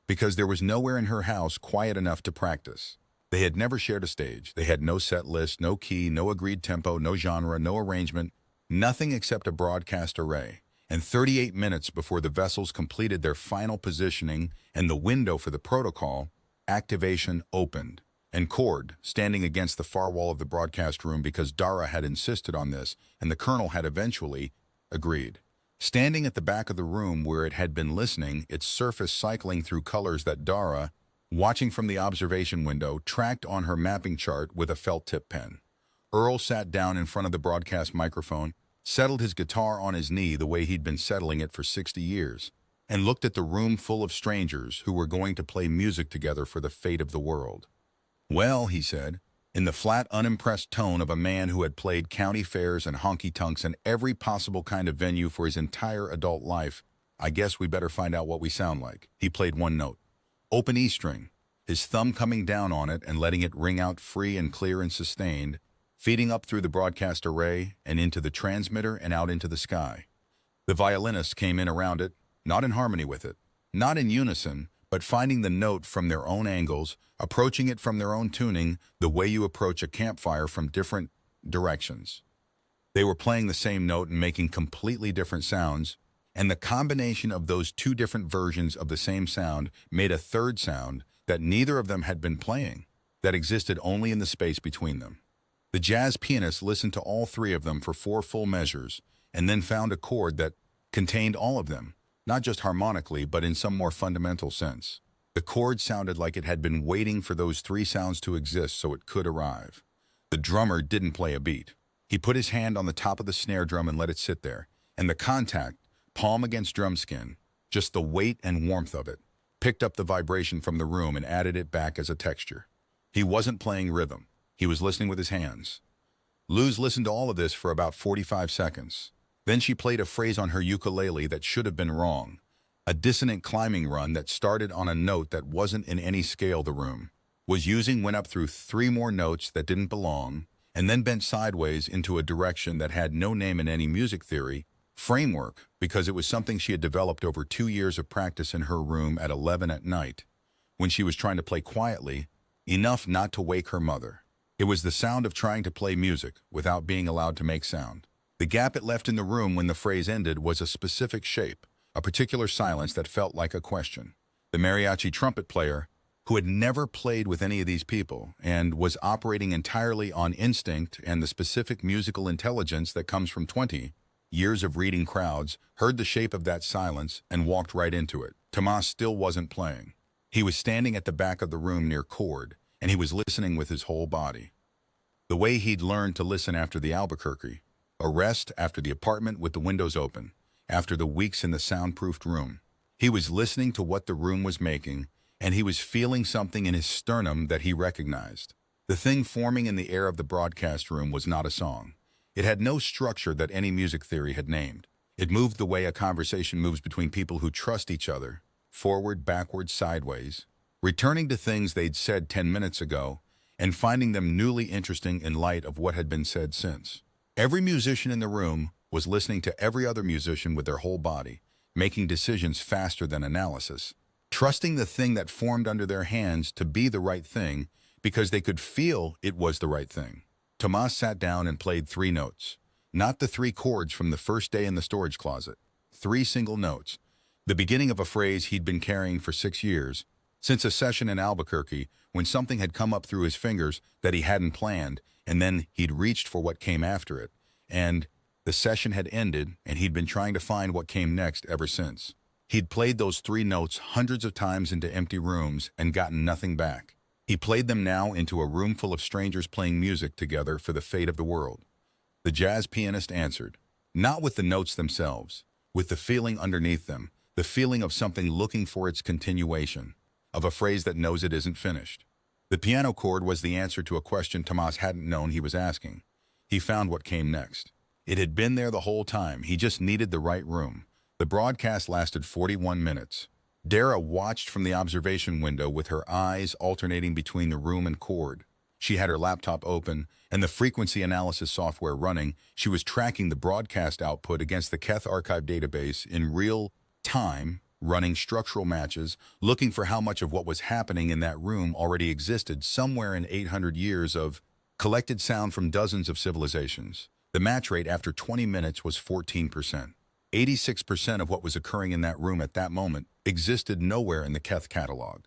because there was nowhere in her house quiet enough to practice. They had never shared a stage. They had no set list, no key, no agreed tempo, no genre, no arrangement, nothing except a broadcast array. And 38 minutes before the vessels completed their final positioning and the window for the protocol, activation opened. And Cord, standing against the far wall of the broadcast room because Dara had insisted on this and the colonel had eventually agreed. Standing at the back of the room where it had been listening, its surface cycling through colors that Dara, watching from the observation window, tracked on her mapping chart with a felt tip pen. Earl sat down in front of the broadcast microphone, settled his guitar on his knee the way he'd been settling it for 60 years, and looked at the room full of strangers who were going to play music together for the fate of the world. Well, he said, in the flat, unimpressed tone of a man who had played county fairs and honky-tonks and every possible kind of venue for his entire adult life, I guess we better find out what we sound like. He played 1 note. Open E string, his thumb coming down on it and letting it ring out free and clear and sustained, feeding up through the broadcast array and into the transmitter and out into the sky. The violinists came in around it, not in harmony with it, not in unison, but finding the note from their own angles, approaching it from their own tuning, the way you approach a campfire from different directions. They were playing the same note and making completely different sounds, and the combination of those 2 different versions of the same sound made a third sound that neither of them had been playing, that existed only in the space between them. The jazz pianist listened to all 3 of them for 4 full measures, and then found a chord that contained all of them, not just harmonically, but in some more fundamental sense. The chord sounded like it had been waiting for those 3 sounds to exist so it could arrive. The drummer didn't play a beat. He put his hand on the top of the snare drum and let it sit there, and the contact, palm against drum skin, just the weight and warmth of it, picked up the vibration from the room and added it back as a texture. He wasn't playing rhythm. He was listening with his hands. Luz listened to all of this for about 45 seconds. Then she played a phrase on her ukulele that should have been wrong, a dissonant climbing run that started on a note that wasn't in any scale the room was using went up through 3 more notes that didn't belong, and then bent sideways into a direction that had no name in any music theory framework because it was something she had developed over 2 years of practice in her room at 11 at night when she was trying to play quietly, enough not to wake her mother. It was the sound of trying to play music without being allowed to make sound. The gap it left in the room when the phrase ended was a specific shape, a particular silence that felt like a question. The mariachi trumpet player, who had never played with any of these people and was operating entirely on instinct and the specific musical intelligence that comes from 20 years of reading crowds, heard the shape of that silence and walked right into it. Tomas still wasn't playing. He was standing at the back of the room near Cord, and he was listening with his whole body. The way he'd learned to listen after the Albuquerque arrest, after the apartment with the windows open, after the weeks in the soundproofed room. He was listening to what the room was making, and he was feeling something in his sternum that he recognized. The thing forming in the air of the broadcast room was not a song. It had no structure that any music theory had named. It moved the way a conversation moves between people who trust each other, forward, backward, sideways, returning to things they'd said 10 minutes ago and finding them newly interesting in light of what had been said since. Every musician in the room was listening to every other musician with their whole body, making decisions faster than analysis, trusting the thing that formed under their hands to be the right thing because they could feel it was the right thing. Tomas sat down and played 3 notes, not the 3 chords from the first day in the storage closet, 3 single notes, the beginning of a phrase he'd been carrying for 6 years, since a session in Albuquerque when something had come up through his fingers that he hadn't planned, and then he'd reached for what came after it, and the session had ended, and he'd been trying to find what came next ever since. He'd played those 3 notes hundreds of times into empty rooms and gotten nothing back. He played them now into a room full of strangers playing music together for the fate of the world. The jazz pianist answered, not with the notes themselves, with the feeling underneath them, the feeling of something looking for its continuation, of a phrase that knows it isn't finished. The piano chord was the answer to a question Tomas hadn't known he was asking. He found what came next. It had been there the whole time. He just needed the right room. The broadcast lasted 41 minutes. Dara watched from the observation window with her eyes alternating between the room and Cord. She had her laptop open and the frequency analysis software running. She was tracking the broadcast output against the Keth archive database in real time, running structural matches, looking for how much of what was happening in that room already existed somewhere in 800 years of collected sound from dozens of civilizations. The match rate after 20 minutes was 14%. 86% of what was occurring in that room at that moment existed nowhere in the Keth catalog.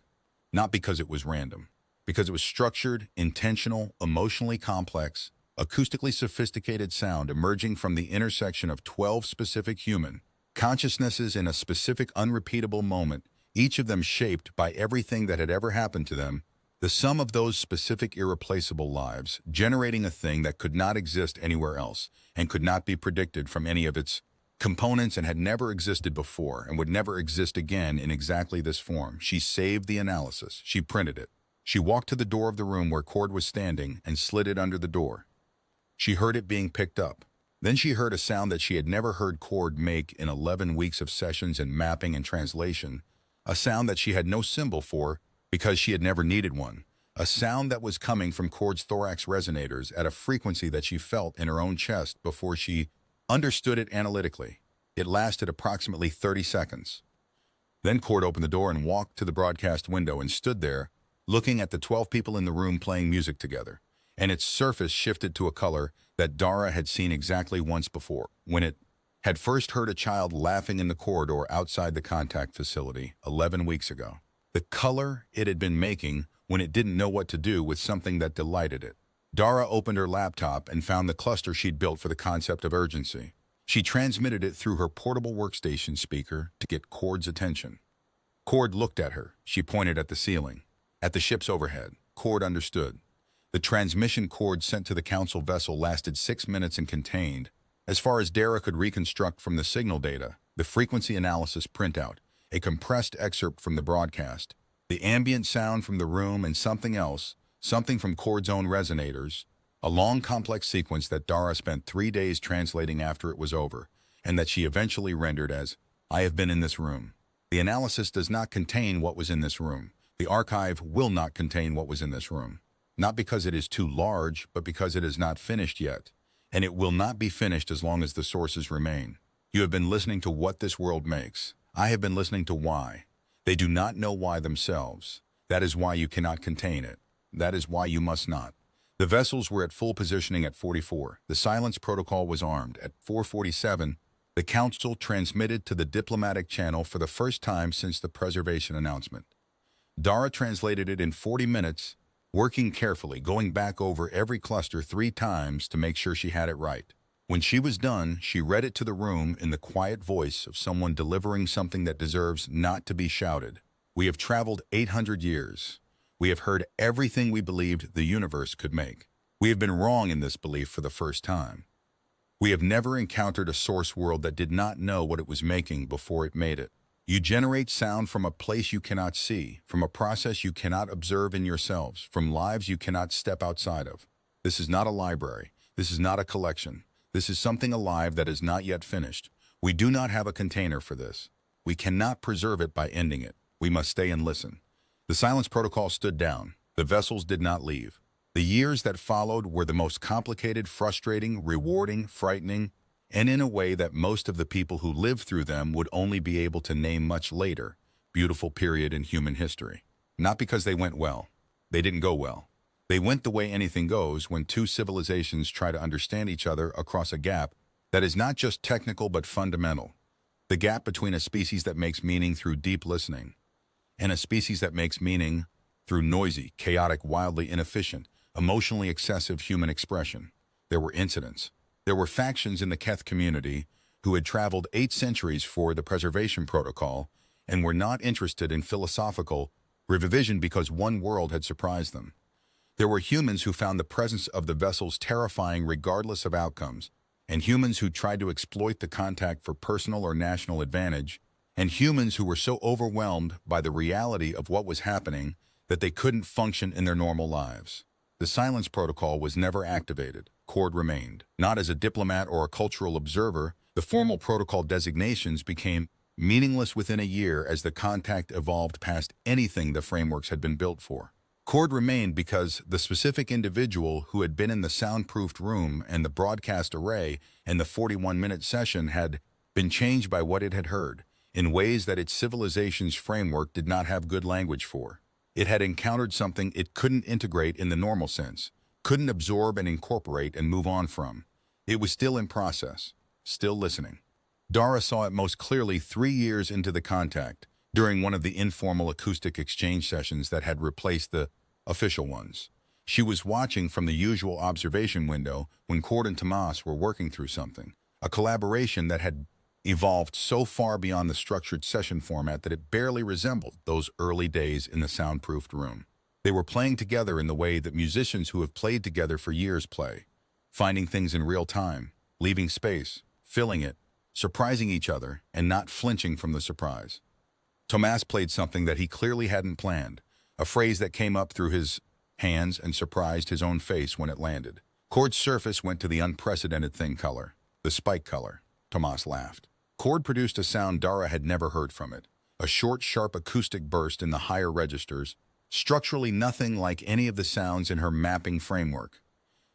Not because it was random, because it was structured, intentional, emotionally complex, acoustically sophisticated sound emerging from the intersection of 12 specific human consciousnesses in a specific unrepeatable moment, each of them shaped by everything that had ever happened to them, the sum of those specific irreplaceable lives, generating a thing that could not exist anywhere else and could not be predicted from any of its components and had never existed before and would never exist again in exactly this form. She saved the analysis. She printed it. She walked to the door of the room where Cord was standing and slid it under the door. She heard it being picked up. Then she heard a sound that she had never heard Cord make in 11 weeks of sessions in mapping and translation, a sound that she had no symbol for because she had never needed one, a sound that was coming from Cord's thorax resonators at a frequency that she felt in her own chest before she understood it analytically. It lasted approximately 30 seconds. Then Cord opened the door and walked to the broadcast window and stood there, looking at the 12 people in the room playing music together, and its surface shifted to a color that Dara had seen exactly once before, when it had first heard a child laughing in the corridor outside the contact facility 11 weeks ago. The color it had been making when it didn't know what to do with something that delighted it. Dara opened her laptop and found the cluster she'd built for the concept of urgency. She transmitted it through her portable workstation speaker to get Cord's attention. Cord looked at her. She pointed at the ceiling, at the ships overhead. Cord understood. The transmission cord sent to the council vessel lasted 6 minutes and contained, as far as Dara could reconstruct from the signal data, the frequency analysis printout, a compressed excerpt from the broadcast, the ambient sound from the room and something else, something from Cord's own resonators, a long complex sequence that Dara spent 3 days translating after it was over, and that she eventually rendered as, "I have been in this room." The analysis does not contain what was in this room. The archive will not contain what was in this room. Not because it is too large, but because it is not finished yet. And it will not be finished as long as the sources remain. You have been listening to what this world makes. I have been listening to why. They do not know why themselves. That is why you cannot contain it. That is why you must not. The vessels were at full positioning at 44. The silence protocol was armed. At 4:47, the Council transmitted to the diplomatic channel for the first time since the preservation announcement. Dara translated it in 40 minutes, working carefully, going back over every cluster 3 times to make sure she had it right. When she was done, she read it to the room in the quiet voice of someone delivering something that deserves not to be shouted. We have traveled 800 years. We have heard everything we believed the universe could make. We have been wrong in this belief for the first time. We have never encountered a source world that did not know what it was making before it made it. You generate sound from a place you cannot see, from a process you cannot observe in yourselves, from lives you cannot step outside of. This is not a library. This is not a collection. This is something alive that is not yet finished. We do not have a container for this. We cannot preserve it by ending it. We must stay and listen. The silence protocol stood down. The vessels did not leave. The years that followed were the most complicated, frustrating, rewarding, frightening, and in a way that most of the people who lived through them would only be able to name much later. Beautiful period in human history. Not because they went well. They didn't go well. They went the way anything goes when two civilizations try to understand each other across a gap that is not just technical but fundamental. The gap between a species that makes meaning through deep listening and a species that makes meaning through noisy, chaotic, wildly inefficient, emotionally excessive human expression. There were incidents. There were factions in the Keth community who had traveled 8 centuries for the preservation protocol and were not interested in philosophical revision because one world had surprised them. There were humans who found the presence of the vessels terrifying regardless of outcomes, and humans who tried to exploit the contact for personal or national advantage, and humans who were so overwhelmed by the reality of what was happening that they couldn't function in their normal lives. The silence protocol was never activated. Cord remained. Not as a diplomat or a cultural observer, the formal protocol designations became meaningless within a year as the contact evolved past anything the frameworks had been built for. Cord remained because the specific individual who had been in the soundproofed room and the broadcast array and the 41-minute session had been changed by what it had heard, in ways that its civilization's framework did not have good language for. It had encountered something it couldn't integrate in the normal sense, couldn't absorb and incorporate and move on from. It was still in process, still listening. Dara saw it most clearly 3 years into the contact, during one of the informal acoustic exchange sessions that had replaced the official ones. She was watching from the usual observation window when Cord and Tomas were working through something, a collaboration that had evolved so far beyond the structured session format that it barely resembled those early days in the soundproofed room. They were playing together in the way that musicians who have played together for years play, finding things in real time, leaving space, filling it, surprising each other, and not flinching from the surprise. Tomas played something that he clearly hadn't planned, a phrase that came up through his hands and surprised his own face when it landed. Cord's surface went to the unprecedented thing color, the spike color. Tomas laughed. Cord produced a sound Dara had never heard from it, a short, sharp acoustic burst in the higher registers, structurally nothing like any of the sounds in her mapping framework.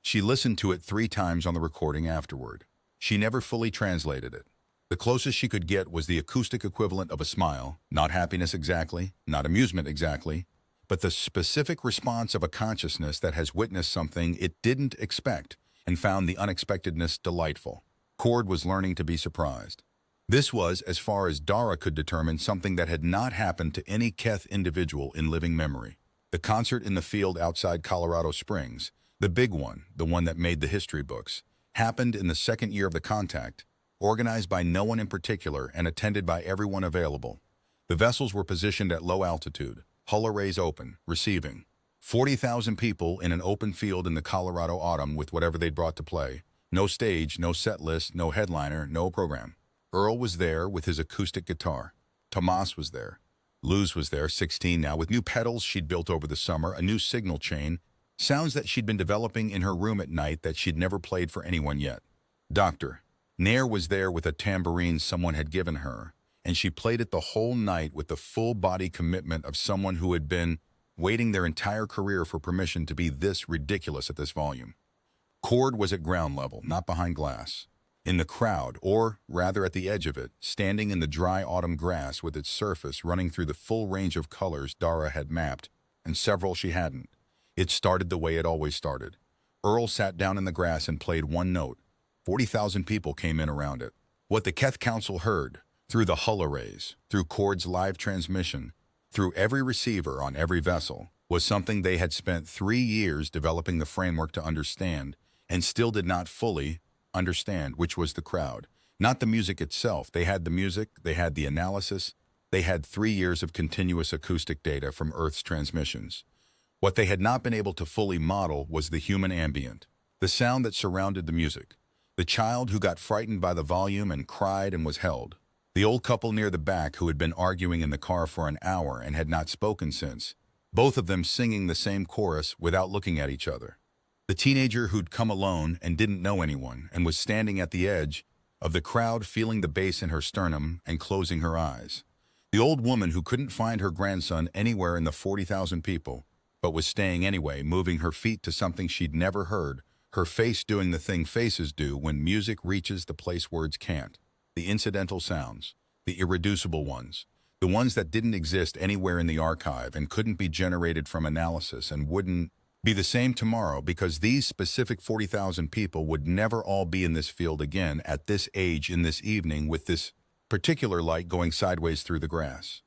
She listened to it 3 times on the recording afterward. She never fully translated it. The closest she could get was the acoustic equivalent of a smile, not happiness exactly, not amusement exactly, but the specific response of a consciousness that has witnessed something it didn't expect and found the unexpectedness delightful. Cord was learning to be surprised. This was, as far as Dara could determine, something that had not happened to any Keth individual in living memory. The concert in the field outside Colorado Springs, the big one, the one that made the history books, happened in the 2nd year of the contact, organized by no one in particular and attended by everyone available. The vessels were positioned at low altitude, hull arrays open, receiving. 40,000 people in an open field in the Colorado autumn with whatever they'd brought to play. No stage, no set list, no headliner, no program. Earl was there with his acoustic guitar. Tomas was there. Luz was there, 16 now, with new pedals she'd built over the summer, a new signal chain, sounds that she'd been developing in her room at night that she'd never played for anyone yet. Dr. Nair was there with a tambourine someone had given her, and she played it the whole night with the full-body commitment of someone who had been waiting their entire career for permission to be this ridiculous at this volume. Cord was at ground level, not behind glass. In the crowd, or rather at the edge of it, standing in the dry autumn grass with its surface running through the full range of colors Dara had mapped, and several she hadn't. It started the way it always started. Earl sat down in the grass and played one note. 40,000 people came in around it. What the Keth Council heard, through the hull arrays, through Cord's live transmission, through every receiver on every vessel, was something they had spent 3 years developing the framework to understand, and still did not fully understand, which was the crowd. Not the music itself. They had the music, they had the analysis, they had 3 years of continuous acoustic data from Earth's transmissions. What they had not been able to fully model was the human ambient, the sound that surrounded the music, the child who got frightened by the volume and cried and was held, the old couple near the back who had been arguing in the car for an hour and had not spoken since, both of them singing the same chorus without looking at each other. The teenager who'd come alone and didn't know anyone and was standing at the edge of the crowd feeling the bass in her sternum and closing her eyes. The old woman who couldn't find her grandson anywhere in the 40,000 people, but was staying anyway, moving her feet to something she'd never heard, her face doing the thing faces do when music reaches the place words can't. The incidental sounds, the irreducible ones, the ones that didn't exist anywhere in the archive and couldn't be generated from analysis and wouldn't be the same tomorrow because these specific 40,000 people would never all be in this field again at this age in this evening with this particular light going sideways through the grass.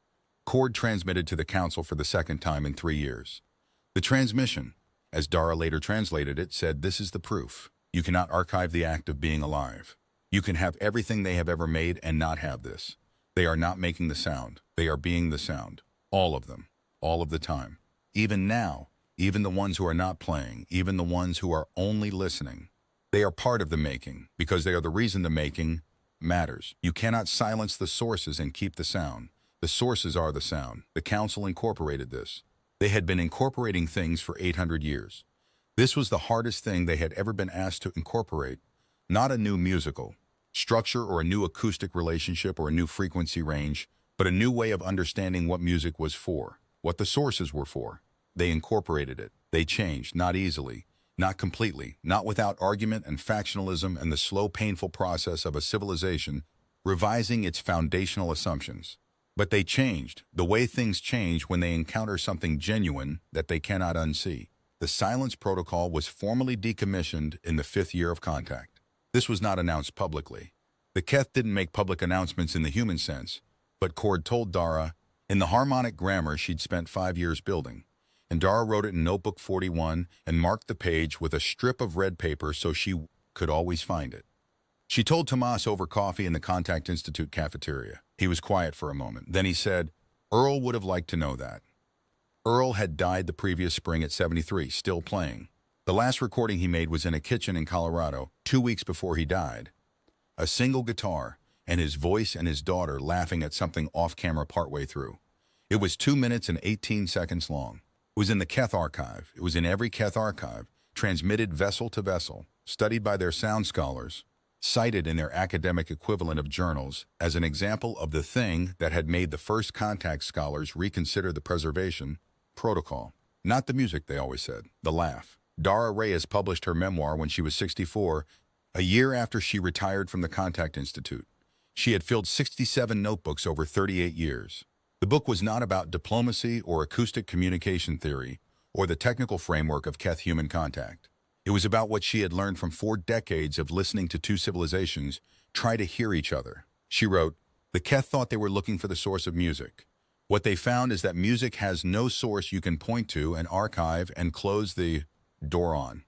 Cord transmitted to the council for the second time in 3 years. The transmission, as Dara later translated it, said, "This is the proof. You cannot archive the act of being alive. You can have everything they have ever made and not have this. They are not making the sound. They are being the sound. All of them. All of the time. Even now, even the ones who are not playing, even the ones who are only listening. They are part of the making, because they are the reason the making matters. You cannot silence the sources and keep the sound. The sources are the sound. The council incorporated this. They had been incorporating things for 800 years. This was the hardest thing they had ever been asked to incorporate. Not a new musical structure or a new acoustic relationship or a new frequency range, but a new way of understanding what music was for, what the sources were for. They incorporated it. They changed, not easily, not completely, not without argument and factionalism and the slow, painful process of a civilization revising its foundational assumptions. But they changed, the way things change when they encounter something genuine that they cannot unsee. The silence protocol was formally decommissioned in the 5th year of contact. This was not announced publicly. The Keth didn't make public announcements in the human sense, but Cord told Dara, in the harmonic grammar she'd spent 5 years building, and Dara wrote it in Notebook 41 and marked the page with a strip of red paper so she could always find it. She told Tomas over coffee in the Contact Institute cafeteria. He was quiet for a moment. Then he said, Earl would have liked to know that. Earl had died the previous spring at 73, still playing. The last recording he made was in a kitchen in Colorado, 2 weeks before he died. A single guitar, and his voice and his daughter laughing at something off-camera partway through. It was 2 minutes and 18 seconds long. It was in the Keth archive. It was in every Keth archive, transmitted vessel to vessel, studied by their sound scholars, cited in their academic equivalent of journals as an example of the thing that had made the first contact scholars reconsider the preservation protocol. Not the music, they always said, the laugh. Dara Reyes published her memoir when she was 64, a year after she retired from the Contact Institute. She had filled 67 notebooks over 38 years. The book was not about diplomacy or acoustic communication theory or the technical framework of Keth human contact. It was about what she had learned from 4 decades of listening to 2 civilizations try to hear each other. She wrote, "The Keth thought they were looking for the source of music. What they found is that music has no source you can point to and archive and close the door on.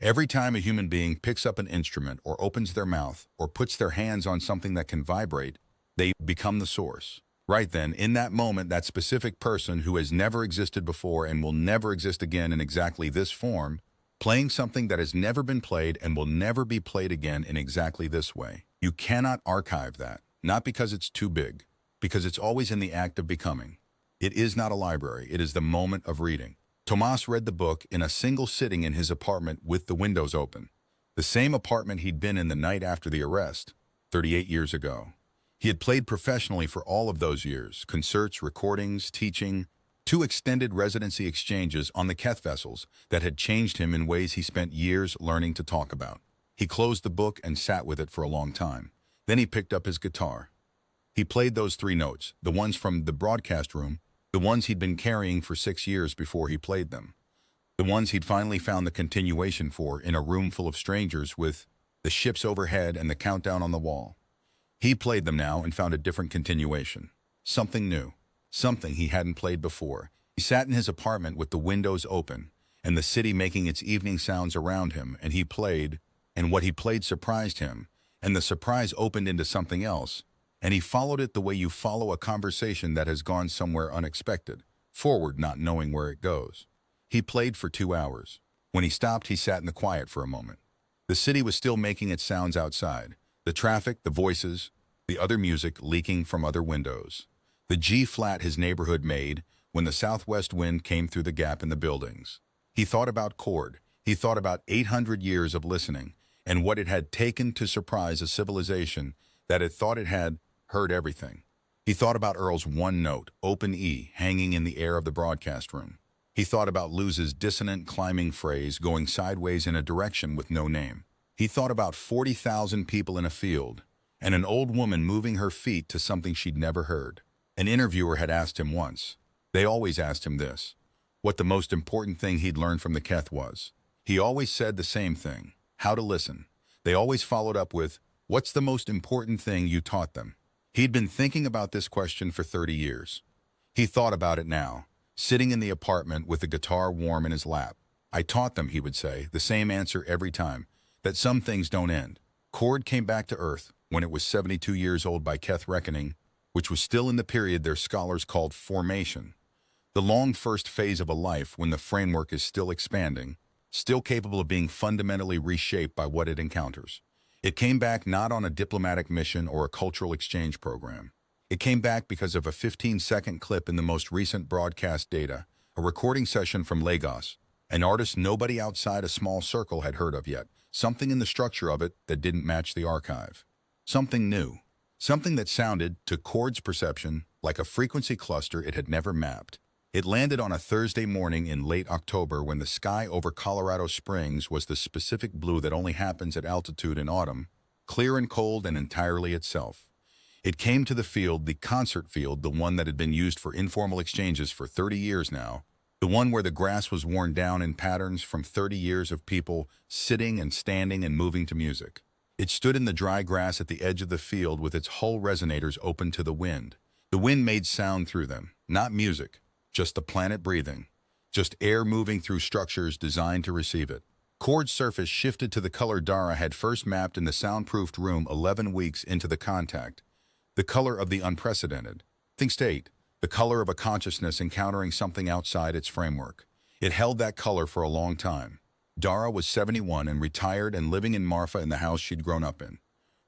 Every time a human being picks up an instrument or opens their mouth or puts their hands on something that can vibrate, they become the source. Right then, in that moment, that specific person who has never existed before and will never exist again in exactly this form, playing something that has never been played and will never be played again in exactly this way. You cannot archive that, not because it's too big, because it's always in the act of becoming. It is not a library, it is the moment of reading." Tomas read the book in a single sitting in his apartment with the windows open, the same apartment he'd been in the night after the arrest, 38 years ago. He had played professionally for all of those years, concerts, recordings, teaching, 2 extended residency exchanges on the Keth vessels that had changed him in ways he spent years learning to talk about. He closed the book and sat with it for a long time. Then he picked up his guitar. He played those 3 notes, the ones from the broadcast room, the ones he'd been carrying for 6 years before he played them, the ones he'd finally found the continuation for in a room full of strangers with the ships overhead and the countdown on the wall. He played them now and found a different continuation. Something new. Something he hadn't played before. He sat in his apartment with the windows open and the city making its evening sounds around him, and he played, and what he played surprised him, and the surprise opened into something else, and he followed it the way you follow a conversation that has gone somewhere unexpected, forward not knowing where it goes. He played for 2 hours. When he stopped, he sat in the quiet for a moment. The city was still making its sounds outside. The traffic, the voices, the other music leaking from other windows. The G-flat his neighborhood made when the southwest wind came through the gap in the buildings. He thought about chord. He thought about 800 years of listening and what it had taken to surprise a civilization that had thought it had heard everything. He thought about Earl's 1 note, open E, hanging in the air of the broadcast room. He thought about Luz's dissonant climbing phrase going sideways in a direction with no name. He thought about 40,000 people in a field and an old woman moving her feet to something she'd never heard. An interviewer had asked him once, they always asked him this, what the most important thing he'd learned from the Keth was. He always said the same thing, how to listen. They always followed up with, what's the most important thing you taught them? He'd been thinking about this question for 30 years. He thought about it now, sitting in the apartment with the guitar warm in his lap. I taught them, he would say, the same answer every time, that some things don't end. Chord came back to Earth when it was 72 years old by Keth reckoning, which was still in the period their scholars called formation, the long first phase of a life when the framework is still expanding, still capable of being fundamentally reshaped by what it encounters. It came back not on a diplomatic mission or a cultural exchange program. It came back because of a 15-second clip in the most recent broadcast data, a recording session from Lagos, an artist nobody outside a small circle had heard of yet, something in the structure of it that didn't match the archive. Something new. Something that sounded, to Chord's perception, like a frequency cluster it had never mapped. It landed on a Thursday morning in late October when the sky over Colorado Springs was the specific blue that only happens at altitude in autumn, clear and cold and entirely itself. It came to the field, the concert field, the one that had been used for informal exchanges for 30 years now, the one where the grass was worn down in patterns from 30 years of people sitting and standing and moving to music. It stood in the dry grass at the edge of the field with its hull resonators open to the wind. The wind made sound through them, not music, just the planet breathing, just air moving through structures designed to receive it. Chord's surface shifted to the color Dara had first mapped in the soundproofed room 11 weeks into the contact, the color of the unprecedented. Think state, the color of a consciousness encountering something outside its framework. It held that color for a long time. Dara was 71 and retired and living in Marfa in the house she'd grown up in.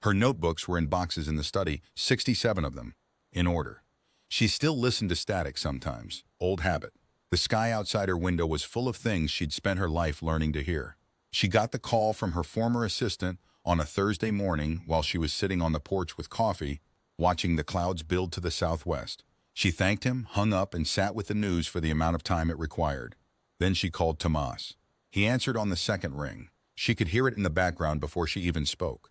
Her notebooks were in boxes in the study, 67 of them, in order. She still listened to static sometimes, old habit. The sky outside her window was full of things she'd spent her life learning to hear. She got the call from her former assistant on a Thursday morning while she was sitting on the porch with coffee, watching the clouds build to the southwest. She thanked him, hung up, and sat with the news for the amount of time it required. Then she called Tomas. He answered on the second ring. She could hear it in the background before she even spoke.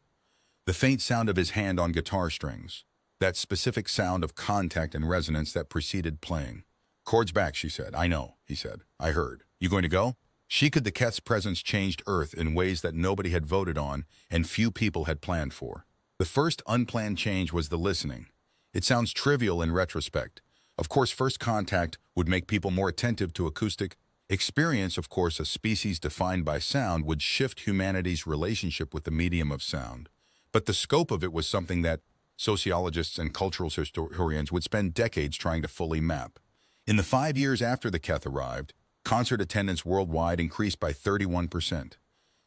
The faint sound of his hand on guitar strings. That specific sound of contact and resonance that preceded playing. Chord's back, she said. I know, he said. I heard. You going to go? The Keth's presence changed Earth in ways that nobody had voted on and few people had planned for. The first unplanned change was the listening. It sounds trivial in retrospect. Of course, first contact would make people more attentive to acoustic experience. Of course, a species defined by sound would shift humanity's relationship with the medium of sound. But the scope of it was something that sociologists and cultural historians would spend decades trying to fully map. In the 5 years after the Keth arrived, concert attendance worldwide increased by 31%.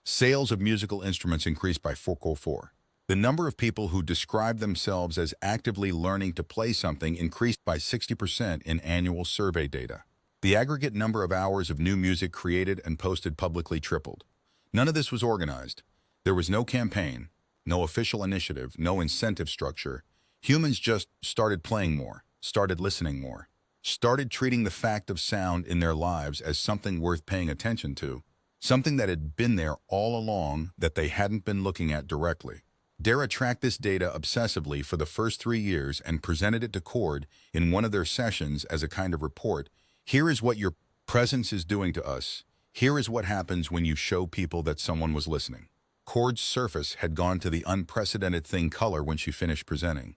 Sales of musical instruments increased by 4.4%. The number of people who described themselves as actively learning to play something increased by 60% in annual survey data. The aggregate number of hours of new music created and posted publicly tripled. None of this was organized. There was no campaign, no official initiative, no incentive structure. Humans just started playing more, started listening more, started treating the fact of sound in their lives as something worth paying attention to, something that had been there all along that they hadn't been looking at directly. Dara tracked this data obsessively for the first 3 years and presented it to Cord in one of their sessions as a kind of report. Here is what your presence is doing to us. Here is what happens when you show people that someone was listening. Cord's surface had gone to the unprecedented thing color when she finished presenting.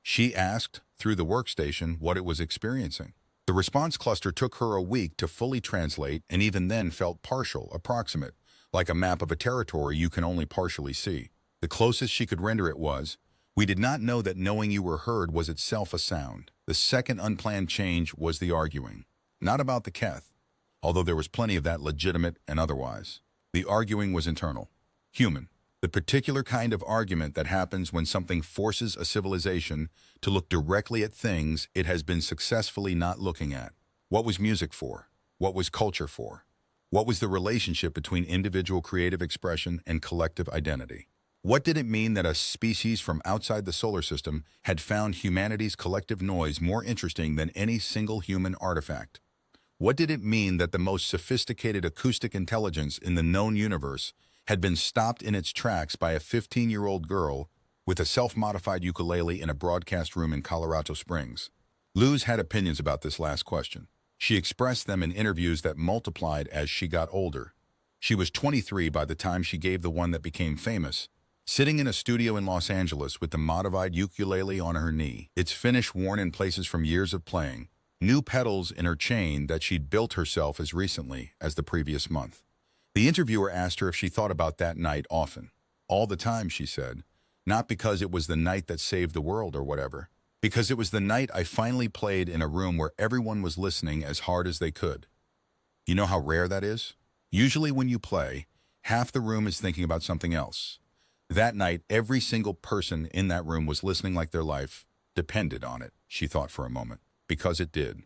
She asked, through the workstation, what it was experiencing. The response cluster took her a week to fully translate, and even then felt partial, approximate, like a map of a territory you can only partially see. The closest she could render it was, "We did not know that knowing you were heard was itself a sound." The second unplanned change was the arguing. Not about the Keth, although there was plenty of that, legitimate and otherwise. The arguing was internal, human. The particular kind of argument that happens when something forces a civilization to look directly at things it has been successfully not looking at. What was music for? What was culture for? What was the relationship between individual creative expression and collective identity? What did it mean that a species from outside the solar system had found humanity's collective noise more interesting than any single human artifact? What did it mean that the most sophisticated acoustic intelligence in the known universe had been stopped in its tracks by a 15-year-old girl with a self-modified ukulele in a broadcast room in Colorado Springs? Luz had opinions about this last question. She expressed them in interviews that multiplied as she got older. She was 23 by the time she gave the one that became famous, sitting in a studio in Los Angeles with the modified ukulele on her knee, its finish worn in places from years of playing, new pedals in her chain that she'd built herself as recently as the previous month. The interviewer asked her if she thought about that night often. All the time, she said. Not because it was the night that saved the world or whatever. Because it was the night I finally played in a room where everyone was listening as hard as they could. You know how rare that is? Usually when you play, half the room is thinking about something else. That night, every single person in that room was listening like their life depended on it, she thought for a moment. Because it did.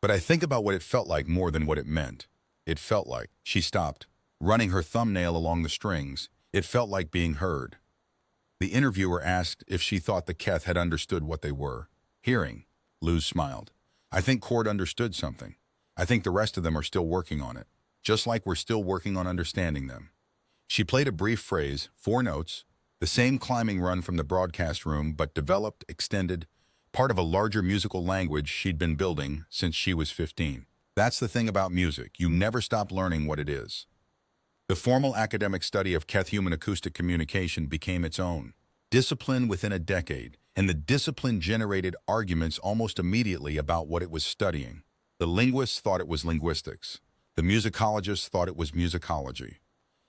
But I think about what it felt like more than what it meant. It felt like, she stopped, running her thumbnail along the strings. It felt like being heard. The interviewer asked if she thought the Keth had understood what they were. Hearing. Luz smiled. I think Cord understood something. I think the rest of them are still working on it. Just like we're still working on understanding them. She played a brief phrase, 4 notes, the same climbing run from the broadcast room, but developed, extended, part of a larger musical language she'd been building since she was 15. That's the thing about music. You never stop learning what it is. The formal academic study of Keth human acoustic communication became its own discipline within a decade, and the discipline generated arguments almost immediately about what it was studying. The linguists thought it was linguistics. The musicologists thought it was musicology.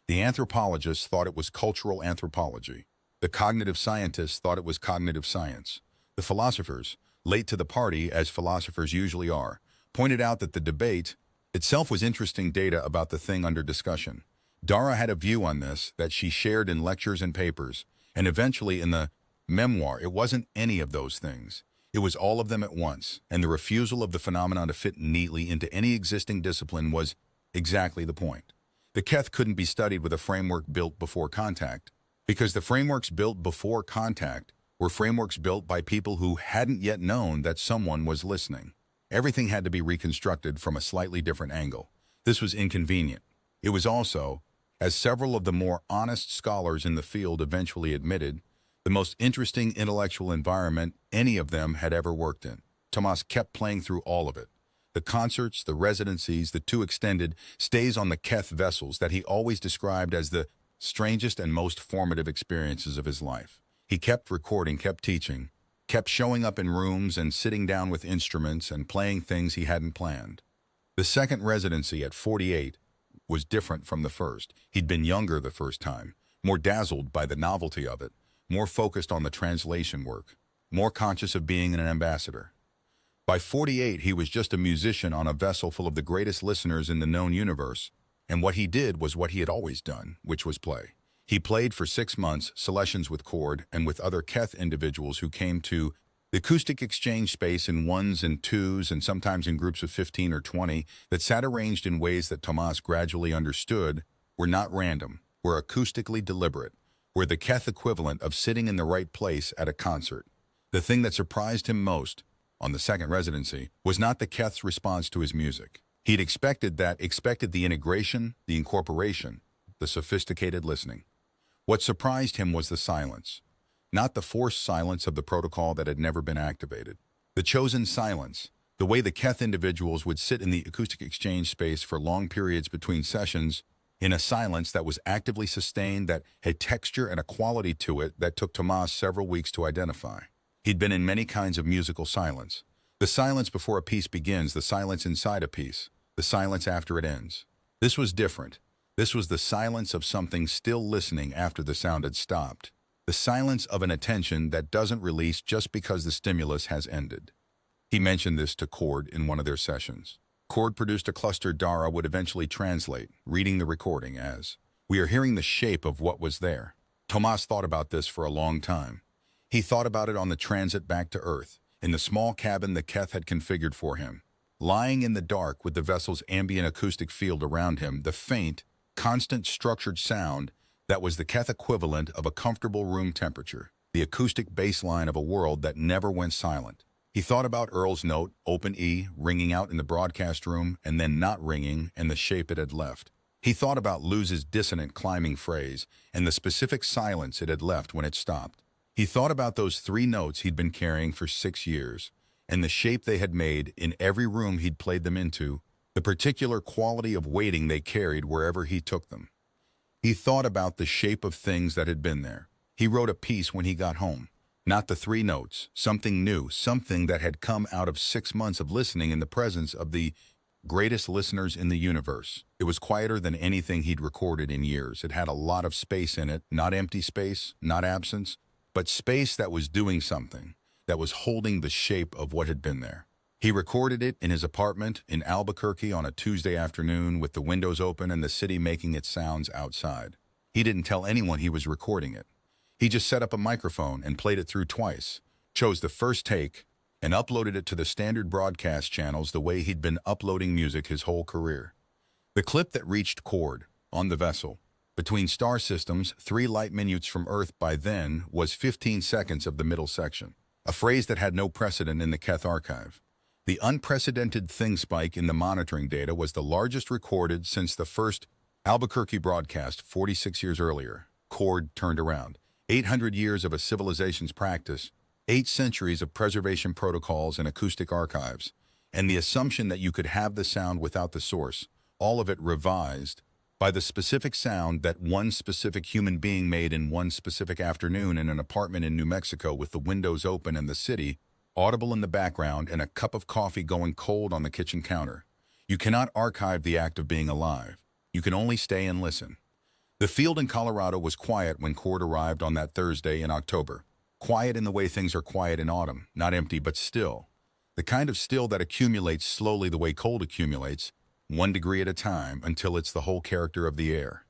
The anthropologists thought it was cultural anthropology. The cognitive scientists thought it was cognitive science. The philosophers, late to the party as philosophers usually are, pointed out that the debate itself was interesting data about the thing under discussion. Dara had a view on this that she shared in lectures and papers, and eventually in the memoir. It wasn't any of those things. It was all of them at once, and the refusal of the phenomenon to fit neatly into any existing discipline was exactly the point. The Keth couldn't be studied with a framework built before contact, because the frameworks built before contact were frameworks built by people who hadn't yet known that someone was listening. Everything had to be reconstructed from a slightly different angle. This was inconvenient. It was also, as several of the more honest scholars in the field eventually admitted, the most interesting intellectual environment any of them had ever worked in. Tomas kept playing through all of it. The concerts, the residencies, the 2 extended stays on the Keth vessels that he always described as the strangest and most formative experiences of his life. He kept recording, kept teaching, kept showing up in rooms and sitting down with instruments and playing things he hadn't planned. The second residency at 48 was different from the first. He'd been younger the first time, more dazzled by the novelty of it, more focused on the translation work, more conscious of being an ambassador. By 48, he was just a musician on a vessel full of the greatest listeners in the known universe, and what he did was what he had always done, which was play. He played for 6 months, sessions with Cord and with other Keth individuals who came to the acoustic exchange space in 1s and 2s and sometimes in groups of 15 or 20 that sat arranged in ways that Tomas gradually understood were not random, were acoustically deliberate, were the Keth equivalent of sitting in the right place at a concert. The thing that surprised him most on the second residency was not the Keth's response to his music. He'd expected the integration, the incorporation, the sophisticated listening. What surprised him was the silence. Not the forced silence of the protocol that had never been activated. The chosen silence, the way the Keth individuals would sit in the acoustic exchange space for long periods between sessions, in a silence that was actively sustained, that had texture and a quality to it that took Tomas several weeks to identify. He'd been in many kinds of musical silence. The silence before a piece begins, the silence inside a piece, the silence after it ends. This was different. This was the silence of something still listening after the sound had stopped. The silence of an attention that doesn't release just because the stimulus has ended. He mentioned this to Cord in one of their sessions. Cord produced a cluster Dara would eventually translate, reading the recording as, "We are hearing the shape of what was there." Tomas thought about this for a long time. He thought about it on the transit back to Earth, in the small cabin the Keth had configured for him. Lying in the dark with the vessel's ambient acoustic field around him, the faint, constant structured sound that was the Keth equivalent of a comfortable room temperature, the acoustic baseline of a world that never went silent. He thought about Earl's note, open E, ringing out in the broadcast room and then not ringing, and the shape it had left. He thought about Luz's dissonant climbing phrase and the specific silence it had left when it stopped. He thought about those 3 notes he'd been carrying for 6 years and the shape they had made in every room he'd played them into, the particular quality of weighting they carried wherever he took them. He thought about the shape of things that had been there. He wrote a piece when he got home. Not the 3 notes, something new, something that had come out of 6 months of listening in the presence of the greatest listeners in the universe. It was quieter than anything he'd recorded in years. It had a lot of space in it, not empty space, not absence, but space that was doing something, that was holding the shape of what had been there. He recorded it in his apartment in Albuquerque on a Tuesday afternoon with the windows open and the city making its sounds outside. He didn't tell anyone he was recording it. He just set up a microphone and played it through twice, chose the first take, and uploaded it to the standard broadcast channels the way he'd been uploading music his whole career. The clip that reached Cord, on the vessel, between star systems 3 light minutes from Earth by then, was 15 seconds of the middle section, a phrase that had no precedent in the Keth archive. The unprecedented thing spike in the monitoring data was the largest recorded since the first Albuquerque broadcast 46 years earlier. Cord turned around. 800 years of a civilization's practice, 8 centuries of preservation protocols and acoustic archives, and the assumption that you could have the sound without the source, all of it revised by the specific sound that one specific human being made in one specific afternoon in an apartment in New Mexico with the windows open and the city audible in the background and a cup of coffee going cold on the kitchen counter. You cannot archive the act of being alive. You can only stay and listen. The field in Colorado was quiet when Cord arrived on that Thursday in October. Quiet in the way things are quiet in autumn, not empty but still. The kind of still that accumulates slowly the way cold accumulates, 1 degree at a time until it's the whole character of the air.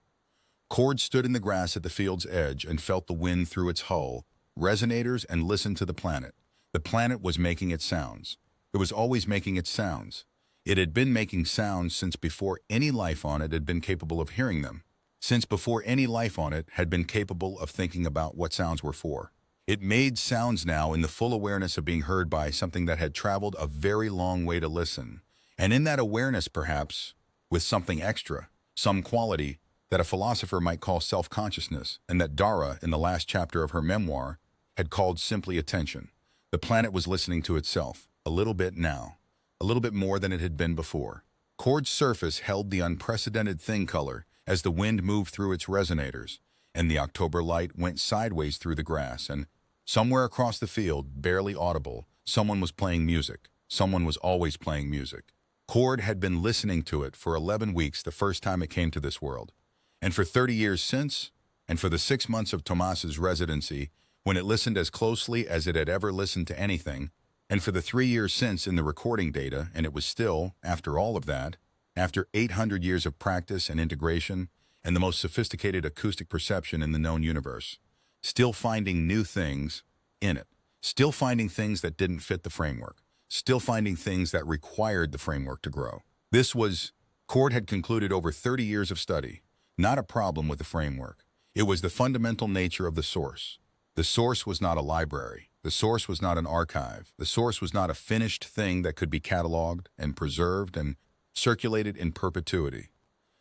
Cord stood in the grass at the field's edge and felt the wind through its hull, resonators, and listened to the planet. The planet was making its sounds. It was always making its sounds. It had been making sounds since before any life on it had been capable of hearing them. Since before any life on it had been capable of thinking about what sounds were for. It made sounds now in the full awareness of being heard by something that had traveled a very long way to listen. And in that awareness, perhaps, with something extra, some quality that a philosopher might call self-consciousness, and that Dara, in the last chapter of her memoir, had called simply attention. The planet was listening to itself, a little bit now, a little bit more than it had been before. Cord's surface held the unprecedented thing color as the wind moved through its resonators, and the October light went sideways through the grass, and somewhere across the field, barely audible, someone was playing music. Someone was always playing music. Cord had been listening to it for 11 weeks the first time it came to this world, and for 30 years since, and for the 6 months of Tomas's residency, when it listened as closely as it had ever listened to anything, and for the 3 years since in the recording data, and it was still, after all of that, after 800 years of practice and integration and the most sophisticated acoustic perception in the known universe, still finding new things in it, still finding things that didn't fit the framework, still finding things that required the framework to grow. This was, Cord had concluded over 30 years of study, not a problem with the framework. It was the fundamental nature of the source. The source was not a library. The source was not an archive. The source was not a finished thing that could be cataloged and preserved and circulated in perpetuity.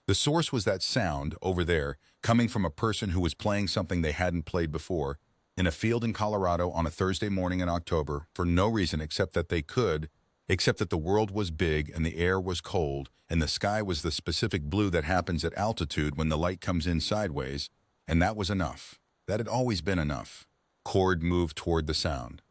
The source was that sound over there coming from a person who was playing something they hadn't played before in a field in Colorado on a Thursday morning in October for no reason except that they could, except that the world was big and the air was cold and the sky was the specific blue that happens at altitude when the light comes in sideways, and that was enough. That had always been enough. Cord moved toward the sound.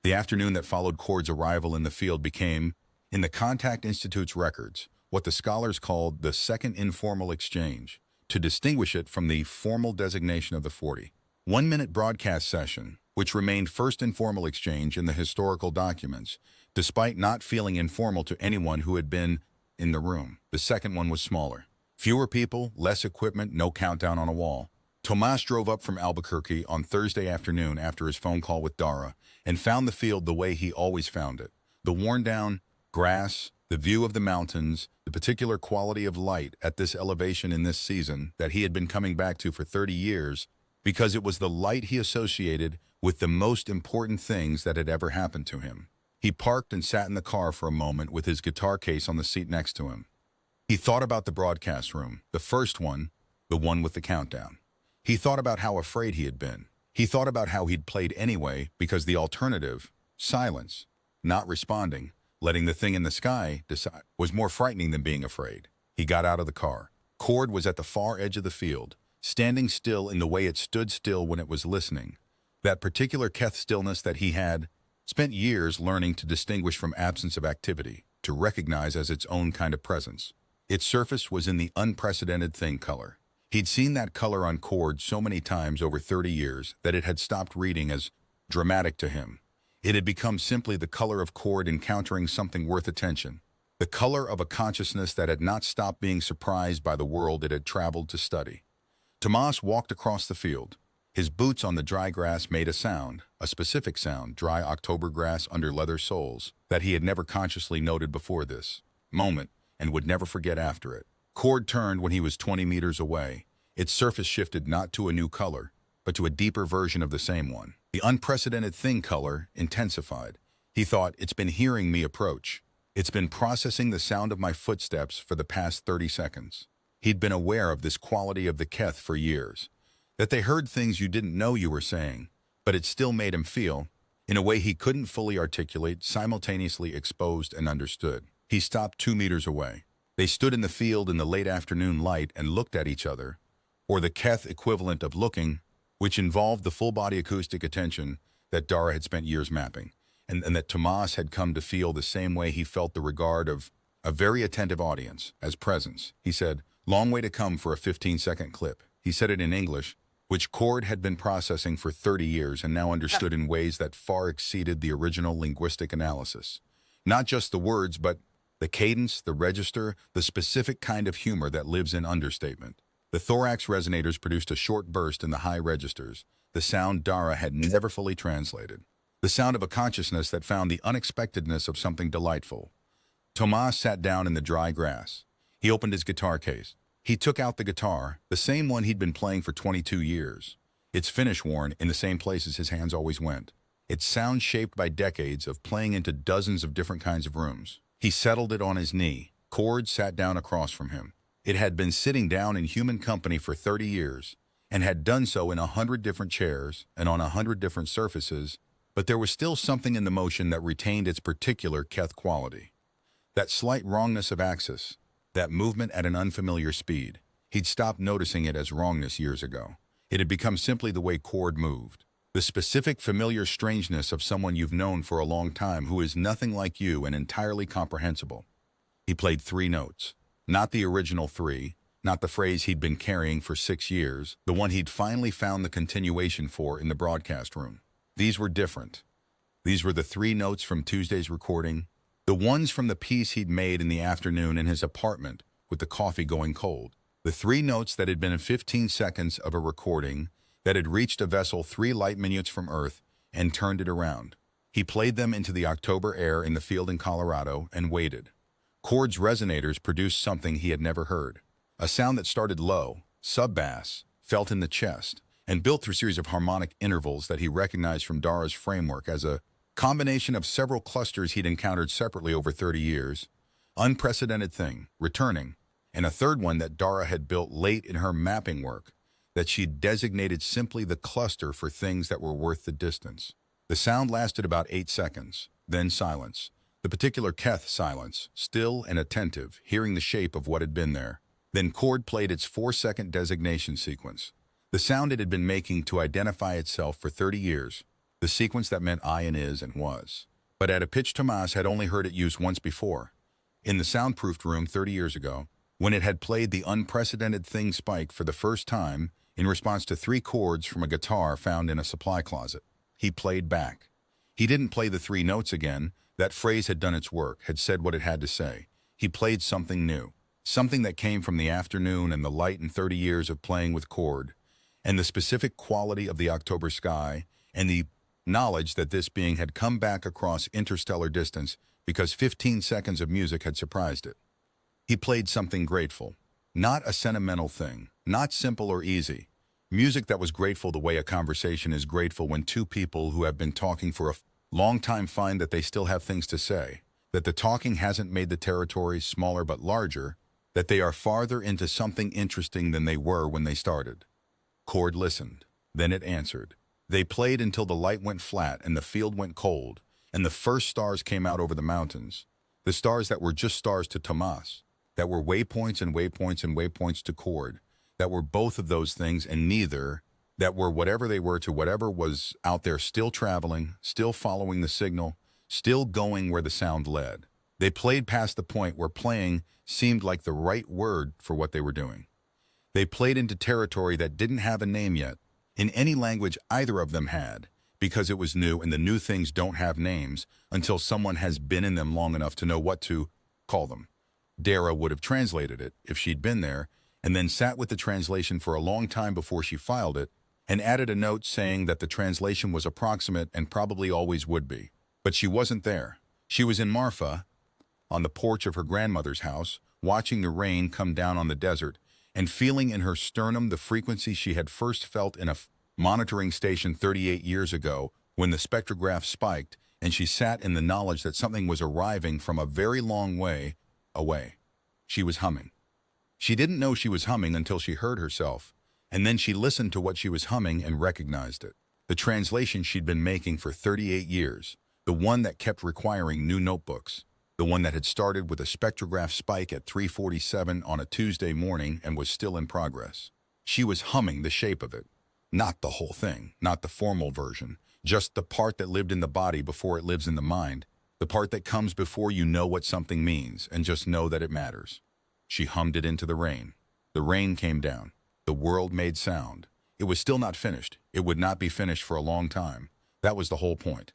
The afternoon that followed Cord's arrival in the field became, in the Contact Institute's records, what the scholars called the second informal exchange, to distinguish it from the formal designation of the 40-1-minute broadcast session, which remained first informal exchange in the historical documents, despite not feeling informal to anyone who had been in the room. The second one was smaller. Fewer people, less equipment, no countdown on a wall. Tomas drove up from Albuquerque on Thursday afternoon after his phone call with Dara and found the field the way he always found it. The worn-down grass, the view of the mountains, the particular quality of light at this elevation in this season that he had been coming back to for 30 years because it was the light he associated with the most important things that had ever happened to him. He parked and sat in the car for a moment with his guitar case on the seat next to him. He thought about the broadcast room, the first one, the one with the countdown. He thought about how afraid he had been. He thought about how he'd played anyway because the alternative, silence, not responding, letting the thing in the sky decide, was more frightening than being afraid. He got out of the car. Cord was at the far edge of the field, standing still in the way it stood still when it was listening. That particular Keth stillness that he had spent years learning to distinguish from absence of activity, to recognize as its own kind of presence. Its surface was in the unprecedented thing color. He'd seen that color on Cord so many times over 30 years that it had stopped reading as dramatic to him. It had become simply the color of Cord encountering something worth attention, the color of a consciousness that had not stopped being surprised by the world it had traveled to study. Tomas walked across the field. His boots on the dry grass made a sound, a specific sound, dry October grass under leather soles, that he had never consciously noted before this moment and would never forget after it. Cord turned when he was 20 meters away. Its surface shifted not to a new color, but to a deeper version of the same one. The unprecedented thing color intensified. He thought, it's been hearing me approach. It's been processing the sound of my footsteps for the past 30 seconds. He'd been aware of this quality of the Keth for years, that they heard things you didn't know you were saying, but it still made him feel, in a way he couldn't fully articulate, simultaneously exposed and understood. He stopped 2 meters away. They stood in the field in the late afternoon light and looked at each other, or the Keth equivalent of looking, which involved the full-body acoustic attention that Dara had spent years mapping, and that Tomas had come to feel the same way he felt the regard of a very attentive audience, as presence. He said, "Long way to come for a 15-second clip." He said it in English, which Cord had been processing for 30 years and now understood in ways that far exceeded the original linguistic analysis. Not just the words, but the cadence, the register, the specific kind of humor that lives in understatement. The thorax resonators produced a short burst in the high registers, the sound Dara had never fully translated. The sound of a consciousness that found the unexpectedness of something delightful. Tomas sat down in the dry grass. He opened his guitar case. He took out the guitar, the same one he'd been playing for 22 years. Its finish worn in the same places his hands always went. Its sound shaped by decades of playing into dozens of different kinds of rooms. He settled it on his knee. Cord sat down across from him. It had been sitting down in human company for 30 years, and had done so in 100 different chairs and on 100 different surfaces, but there was still something in the motion that retained its particular Keth quality. That slight wrongness of axis, that movement at an unfamiliar speed. He'd stopped noticing it as wrongness years ago. It had become simply the way Cord moved. The specific familiar strangeness of someone you've known for a long time who is nothing like you and entirely comprehensible. He played 3 notes. Not the original 3, not the phrase he'd been carrying for 6 years, the one he'd finally found the continuation for in the broadcast room. These were different. These were the 3 notes from Tuesday's recording, the ones from the piece he'd made in the afternoon in his apartment with the coffee going cold. The 3 notes that had been in 15 seconds of a recording that had reached a vessel 3 light minutes from Earth and turned it around. He played them into the October air in the field in Colorado and waited. Cord's resonators produced something he had never heard. A sound that started low, sub-bass, felt in the chest, and built through a series of harmonic intervals that he recognized from Dara's framework as a combination of several clusters he'd encountered separately over 30 years. Unprecedented thing, returning, and a third one that Dara had built late in her mapping work that she'd designated simply the cluster for things that were worth the distance. The sound lasted about 8 seconds, then silence. The particular Keth silence, still and attentive, hearing the shape of what had been there. Then Cord played its 4-second designation sequence. The sound it had been making to identify itself for 30 years. The sequence that meant I and is and was. But at a pitch Tomas had only heard it used once before. In the soundproofed room 30 years ago, when it had played the unprecedented thing spike for the first time in response to 3 chords from a guitar found in a supply closet. He played back. He didn't play the 3 notes again. That phrase had done its work, had said what it had to say. He played something new. Something that came from the afternoon and the light and 30 years of playing with Cord, and the specific quality of the October sky, and the knowledge that this being had come back across interstellar distance because 15 seconds of music had surprised it. He played something grateful. Not a sentimental thing, not simple or easy. Music that was grateful the way a conversation is grateful when 2 people who have been talking for a long time find that they still have things to say, that the talking hasn't made the territory smaller but larger, that they are farther into something interesting than they were when they started. Cord listened. Then it answered. They played until the light went flat and the field went cold, and the first stars came out over the mountains. The stars that were just stars to Tomas, that were waypoints and waypoints and waypoints to Cord, that were both of those things and neither, that were whatever they were to whatever was out there still traveling, still following the signal, still going where the sound led. They played past the point where playing seemed like the right word for what they were doing. They played into territory that didn't have a name yet, in any language either of them had, because it was new and the new things don't have names until someone has been in them long enough to know what to call them. Dara would have translated it if she'd been there, and then sat with the translation for a long time before she filed it, and added a note saying that the translation was approximate and probably always would be. But she wasn't there. She was in Marfa, on the porch of her grandmother's house, watching the rain come down on the desert, and feeling in her sternum the frequency she had first felt in a monitoring station 38 years ago when the spectrograph spiked, and she sat in the knowledge that something was arriving from a very long way away. She was humming. She didn't know she was humming until she heard herself, and then she listened to what she was humming and recognized it. The translation she'd been making for 38 years, the one that kept requiring new notebooks, the one that had started with a spectrograph spike at 3:47 on a Tuesday morning and was still in progress. She was humming the shape of it. Not the whole thing, not the formal version, just the part that lived in the body before it lives in the mind, the part that comes before you know what something means and just know that it matters. She hummed it into the rain. The rain came down. The world made sound. It was still not finished. It would not be finished for a long time. That was the whole point.